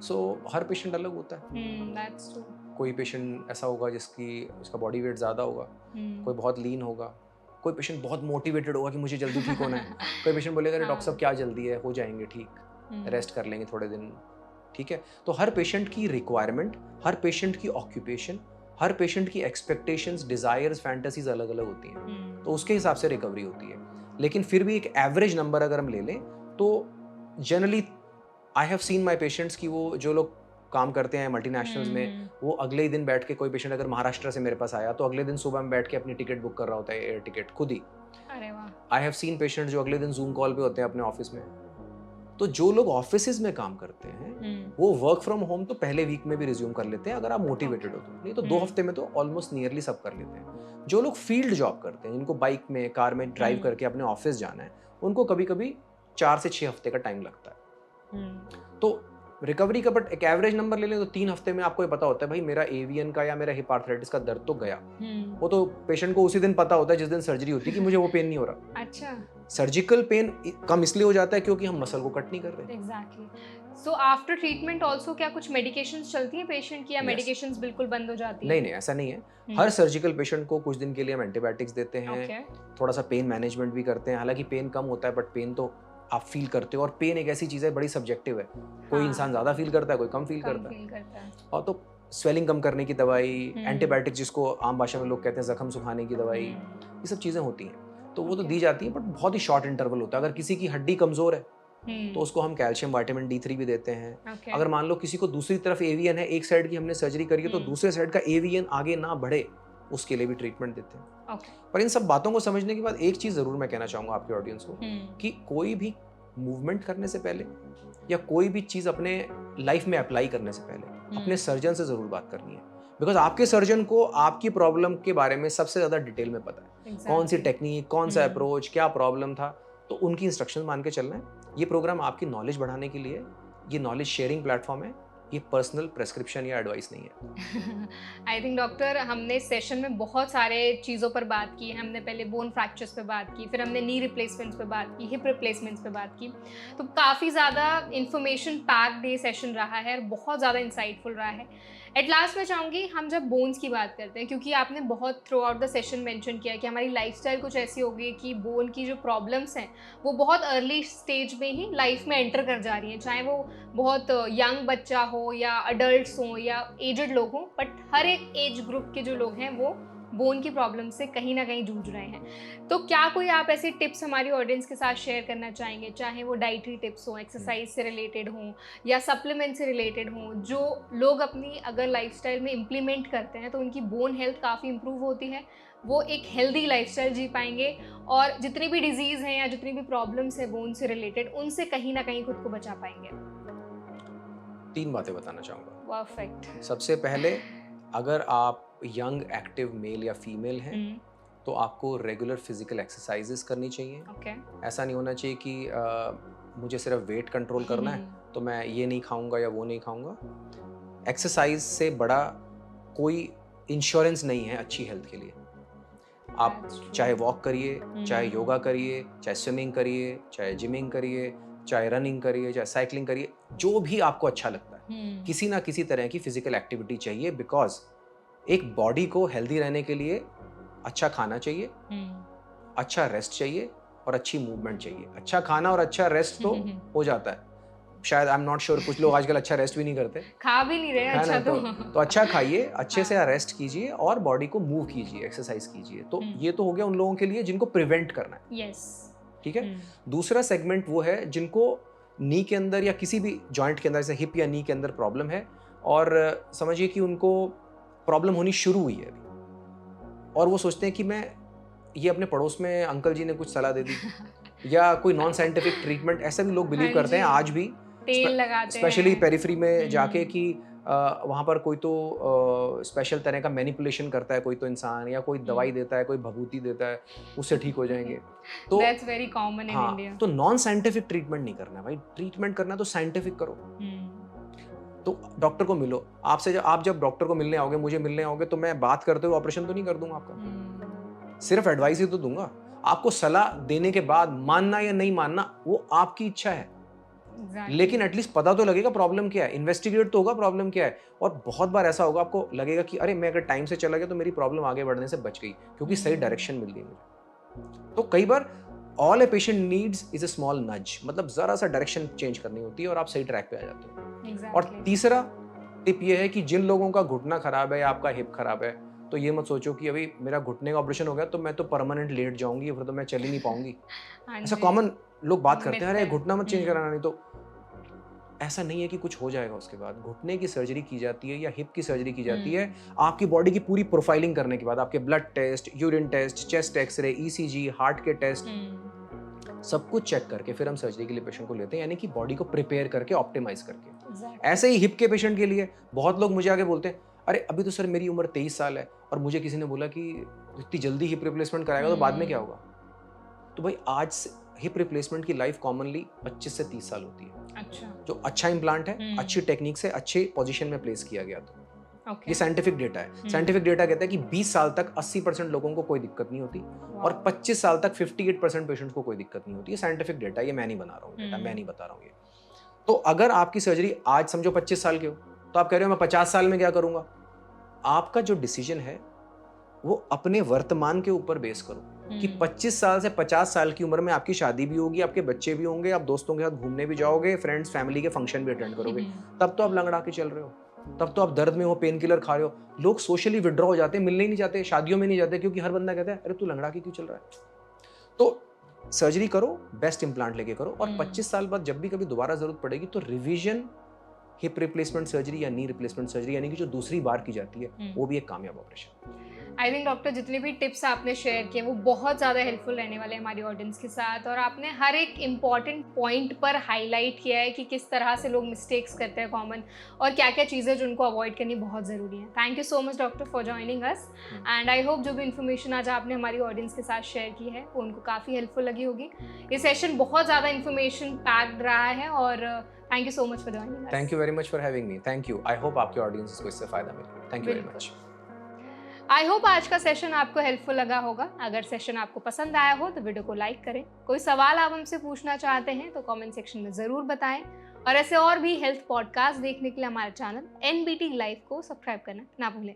सो हर पेशेंट अलग होता है। That's true. कोई पेशेंट ऐसा होगा जिसका बॉडी वेट ज़्यादा होगा, कोई बहुत लीन होगा, कोई पेशेंट बहुत मोटिवेटेड होगा कि मुझे जल्दी ठीक होना है, कोई पेशेंट बोलेगा डॉक्टर साहब क्या जल्दी है, हो जाएंगे ठीक, रेस्ट कर लेंगे थोड़े दिन, ठीक है। तो हर पेशेंट की रिक्वायरमेंट, हर पेशेंट की ऑक्यूपेशन, हर पेशेंट की एक्सपेक्टेशंस, डिजायर्स, फैंटेसीज अलग अलग होती हैं, तो उसके हिसाब से रिकवरी होती है। लेकिन फिर भी एक एवरेज नंबर अगर हम ले लें तो generally I have seen my patients कि वो जो लोग काम करते हैं मल्टीनेशनल्स में, वो अगले ही दिन बैठ के, कोई पेशेंट अगर महाराष्ट्र से मेरे पास आया तो अगले दिन सुबह में बैठ के अपनी टिकट बुक कर रहा होता है, एयर टिकट खुद ही। अरे वाह। आई हैव सीन पेशेंट जो अगले दिन जूम कॉल पे होते हैं अपने ऑफिस में। तो जो लोग ऑफिसेज में काम करते हैं वो वर्क फ्रॉम होम तो पहले वीक में भी रिज्यूम कर लेते हैं अगर आप मोटिवेटेड हो तो, नहीं तो 2 हफ्ते में तो ऑलमोस्ट नियरली सब कर लेते हैं। जो लोग फील्ड जॉब करते हैं, जिनको बाइक में, कार में ड्राइव करके अपने ऑफिस जाना है, उनको कभी कभी 4 से 6 हफ्ते का टाइम लगता है। तो रिकवरी का बट एक एवरेज नंबर ले लें तो 3 हफ्ते में आपको ये पता होता है भाई मेरा एवीएन का या मेरा हिप आर्थराइटिस का दर्द तो गया। वो तो पेशेंट को उसी दिन पता होता है जिस दिन सर्जरी होती है कि मुझे वो पेन नहीं हो रहा। अच्छा। सर्जिकल पेन कम इसलिए हो जाता है क्योंकि हम मसल को कट नहीं कर रहे। Exactly. So after treatment also क्या कुछ मेडिकेशंस चलती हैं पेशेंट की, या मेडिकेशंस बिल्कुल बंद हो जाती है? नहीं, ऐसा नहीं है। हर सर्जिकल पेशेंट को कुछ दिन के लिए हम एंटीबायोटिक्स देते हैं, थोड़ा सा पेन मैनेजमेंट भी करते हैं। हालांकि पेन कम होता है बट पेन तो आप फील करते हो, और पेन एक ऐसी चीज है बड़ी सब्जेक्टिव है। कोई इंसान ज्यादा फील करता है, कोई कम फील करता है। और तो स्वेलिंग कम करने की दवाई, एंटीबायोटिक्स जिसको आम भाषा में लोग कहते हैं जख्म सुखाने की दवाई, ये सब चीजें होती हैं तो वो तो दी जाती है, बट बहुत ही शॉर्ट इंटरवल होता है। अगर किसी की हड्डी कमजोर है तो उसको हम कैल्शियम, विटामिन D3 भी देते हैं। अगर मान लो किसी को दूसरी तरफ एवीएन है, एक साइड की हमने सर्जरी करी है तो दूसरे साइड का एवीएन आगे ना बढ़े, उसके लिए भी ट्रीटमेंट देते हैं। पर इन सब बातों को समझने के बाद एक चीज जरूर मैं कहना चाहूंगा आपके ऑडियंस को कि कोई भी मूवमेंट करने से पहले या कोई भी चीज अपने लाइफ में अप्लाई करने से पहले अपने सर्जन से जरूर बात करनी है, बिकॉज आपके सर्जन को आपकी प्रॉब्लम के बारे में सबसे ज्यादा डिटेल में पता है। कौन सी टेक्निक, कौन सा अप्रोच, क्या प्रॉब्लम था, तो उनकी इंस्ट्रक्शन मान के चलना है। ये प्रोग्राम आपकी नॉलेज बढ़ाने के लिए, ये नॉलेज शेयरिंग प्लेटफॉर्म है, ये पर्सनल प्रेस्क्रिप्शन या एडवाइस नहीं है। आई थिंक डॉक्टर, हमने सेशन में बहुत सारे चीज़ों पर बात की। हमने पहले बोन फ्रैक्चर्स पे बात की, फिर हमने नी रिप्लेसमेंट्स पे बात की, हिप रिप्लेसमेंट्स पे बात की। तो काफ़ी ज़्यादा इन्फॉर्मेशन पैक्ड ये सेशन रहा है और बहुत ज़्यादा इंसाइटफुल रहा है। एट लास्ट मैं चाहूँगी, हम जब बोन्स की बात करते हैं, क्योंकि आपने बहुत through out the session mention किया कि हमारी लाइफस्टाइल कुछ ऐसी हो गई कि बोन की जो प्रॉब्लम्स हैं वो बहुत अर्ली स्टेज में ही लाइफ में एंटर कर जा रही हैं, चाहे वो बहुत यंग बच्चा हो या अडल्ट्स हों या एजड लोग हों, बट हर एक एज ग्रुप के जो लोग हैं वो बोन की प्रॉब्लम से कहीं ना कहीं जूझ रहे हैं। तो क्या कोई आप ऐसी टिप्स हमारी ऑडियंस के साथ शेयर करना चाहेंगे, चाहे वो डाइटरी टिप्स हों, एक्सरसाइज से रिलेटेड हों या सप्लीमेंट से रिलेटेड हों, जो लोग अपनी अगर लाइफस्टाइल में इम्प्लीमेंट करते हैं तो उनकी बोन हेल्थ काफ़ी इंप्रूव होती है, वो एक हेल्दी लाइफस्टाइल जी पाएंगे और जितनी भी डिजीज़ हैं या जितनी भी प्रॉब्लम्स हैं बोन से रिलेटेड उनसे कहीं ना कहीं खुद को बचा पाएंगे? 3 बातें बताना चाहूँगा। परफेक्ट। सबसे पहले, अगर आप यंग एक्टिव मेल या फीमेल हैं तो आपको रेगुलर फिजिकल एक्सरसाइजेस करनी चाहिए। ओके। ऐसा नहीं होना चाहिए कि मुझे सिर्फ वेट कंट्रोल करना है तो मैं ये नहीं खाऊंगा या वो नहीं खाऊंगा। एक्सरसाइज से बड़ा कोई इंश्योरेंस नहीं है अच्छी हेल्थ के लिए। आप चाहे वॉक करिए, चाहे योगा करिए, चाहे स्विमिंग करिए, चाहे जिमिंग करिए, चाहे रनिंग करिए, चाहे साइकिलिंग करिए, जो भी आपको अच्छा लगता है, किसी ना किसी तरह की फिजिकल एक्टिविटी चाहिए। बिकॉज एक बॉडी को हेल्दी रहने के लिए अच्छा खाना चाहिए, अच्छा रेस्ट चाहिए और अच्छी मूवमेंट चाहिए। अच्छा खाना और अच्छा रेस्ट तो हो जाता है, शायद आई एम नॉट श्योर, कुछ लोग आजकल अच्छा रेस्ट भी नहीं करते, खा भी नहीं रहे अच्छा तो अच्छा खाइए, अच्छे से रेस्ट कीजिए और बॉडी को मूव कीजिए, एक्सरसाइज कीजिए। तो ये तो हो गया उन लोगों के लिए जिनको प्रिवेंट करना है। यस, ठीक है। दूसरा सेगमेंट वो है जिनको नी के अंदर या किसी भी जॉइंट के अंदर, जैसे हिप या नी के अंदर प्रॉब्लम है और समझिए कि उनको प्रॉब्लम होनी शुरू हुई है अभी और वो सोचते हैं कि मैं ये अपने पड़ोस में अंकल जी ने कुछ सलाह दे दी या कोई नॉन साइंटिफिक ट्रीटमेंट, ऐसा भी लोग बिलीव करते हैं आज भी, तेल लगाते हैं स्पेशली पेरिफेरी में जाके कि वहाँ पर कोई तो स्पेशल तरह का मैनिपुलेशन करता है कोई तो इंसान, या कोई दवाई देता है, कोई भभूति देता है, उससे ठीक हो जाएंगे। तो that's very common in India. तो नॉन साइंटिफिक ट्रीटमेंट नहीं करना भाई, ट्रीटमेंट करना तो साइंटिफिक करो। तो डॉक्टर को मिलो, आपसे जब डॉक्टर को मिलने आओगे, मुझे मिलने आओगे, तो मैं बात करते हुए ऑपरेशन तो नहीं कर दूंगा आपका, सिर्फ एडवाइस ही तो दूंगा। आपको सलाह देने के बाद मानना या नहीं मानना वो आपकी इच्छा है, लेकिन एटलीस्ट पता तो लगेगा प्रॉब्लम क्या है, इन्वेस्टिगेट तो होगा प्रॉब्लम क्या है। और बहुत बार ऐसा होगा आपको लगेगा कि अरे मैं अगर टाइम से चला गया तो मेरी प्रॉब्लम आगे बढ़ने से बच गई, क्योंकि सही डायरेक्शन मिल गई मुझे। तो कई बार all a patient needs is a small nudge, मतलब जरा सा डायरेक्शन चेंज करनी होती है और आप सही ट्रैक पे आ जाते हो। और तीसरा टिप ये है कि जिन लोगों का घुटना खराब है या आपका हिप खराब है, तो ये मत सोचो कि अभी मेरा घुटने का ऑपरेशन हो गया तो मैं तो परमानेंट लेट जाऊंगी, फिर तो मैं चल ही नहीं पाऊंगी। ऐसा कॉमन लोग बात करते हैं, अरे घुटना मत चेंज कराना, नहीं तो ऐसा नहीं है कि कुछ हो जाएगा उसके बाद। घुटने की सर्जरी की जाती है या हिप की सर्जरी की जाती है आपकी बॉडी की पूरी प्रोफाइलिंग करने के बाद, आपके blood test, urine test, chest x-ray, ECG, heart के टेस्ट, सब कुछ चेक करके फिर हम सर्जरी के लिए पेशेंट को लेते हैं, यानी कि बॉडी को प्रिपेयर करके, ऑप्टिमाइज करके। ऐसे ही हिप के पेशेंट के लिए बहुत लोग मुझे आगे बोलते हैं, अरे अभी तो सर मेरी उम्र 23 साल है और मुझे किसी ने बोला कि इतनी जल्दी हिप रिप्लेसमेंट कराएगा तो बाद में क्या होगा। तो भाई आज से हिप रिप्लेसमेंट की लाइफ कॉमनली 25 से 30 साल होती है। अच्छा। जो अच्छा इम्प्लांट है, अच्छी टेक्निक से अच्छे पोजीशन में प्लेस किया गया तो ये साइंटिफिक डेटा है। साइंटिफिक डेटा कहता है कि 20 साल तक 80% लोगों को कोई दिक्कत नहीं होती और 25 साल तक 58% पेशेंट्स को कोई दिक्कत नहीं होती है। साइंटिफिक डेटा, ये मैं नहीं बना रहा हूँ डेटा, मैं नहीं बता रहा हूँ ये। तो अगर आपकी सर्जरी आज समझो 25 साल के हो, तो आप कह रहे हो मैं 50 साल में क्या करूंगा, आपका जो डिसीजन है वो अपने वर्तमान के ऊपर बेस करो कि 25 साल से 50 साल की उम्र में आपकी शादी भी होगी, आपके बच्चे भी होंगे, आप दोस्तों के साथ घूमने भी जाओगे, फ्रेंड्स फैमिली के फंक्शन भी अटेंड करोगे, तब तो आप लंगड़ा के चल रहे हो, तब तो आप दर्द में हो, पेन किलर खा रहे हो। लोग सोशली विड्रॉ हो जाते हैं, मिलने ही नहीं जाते, शादियों में नहीं जाते, क्योंकि हर बंदा कहता है अरे तू लंगड़ा के क्यों चल रहा है। तो सर्जरी करो, बेस्ट इम्प्लांट लेके करो, और 25 साल बाद जब भी कभी दोबारा जरूरत पड़ेगी तो रिवीजन हिप रिप्लेसमेंट सर्जरी या नी रिप्लेसमेंट सर्जरी, यानी कि जो दूसरी बार की जाती है, वो भी एक कामयाब ऑपरेशन। आई थिंक डॉक्टर जितनी भी टिप्स आपने शेयर किए वो बहुत ज़्यादा हेल्पफुल रहने वाले हैं हमारी ऑडियंस के साथ, और आपने हर एक इम्पॉर्टेंट पॉइंट पर हाईलाइट किया है कि किस तरह से लोग मिस्टेक्स करते हैं कॉमन, और क्या क्या चीज़ें जिनको अवॉइड करनी बहुत ज़रूरी है। Thank you so much doctor for joining us, and I hope जो भी इन्फॉर्मेशन आज आपने हमारी ऑडियंस के साथ शेयर की है वो उनको काफ़ी हेल्पफुल लगी होगी। ये सेशन बहुत ज़्यादा इन्फॉर्मेशन पैक्ड रहा है, और thank you so much for joining us. Thank you very much for having me. Thank you. I hope आपके ऑडियंस को इससे फ़ायदा मिले। Thank you very much. I hope आज का सेशन आपको हेल्पफुल लगा होगा। अगर सेशन आपको पसंद आया हो तो वीडियो को लाइक करें। कोई सवाल आप हमसे पूछना चाहते हैं तो कमेंट सेक्शन में ज़रूर बताएं, और ऐसे और भी हेल्थ पॉडकास्ट देखने के लिए हमारे चैनल NBT लाइव को सब्सक्राइब करना ना भूलें।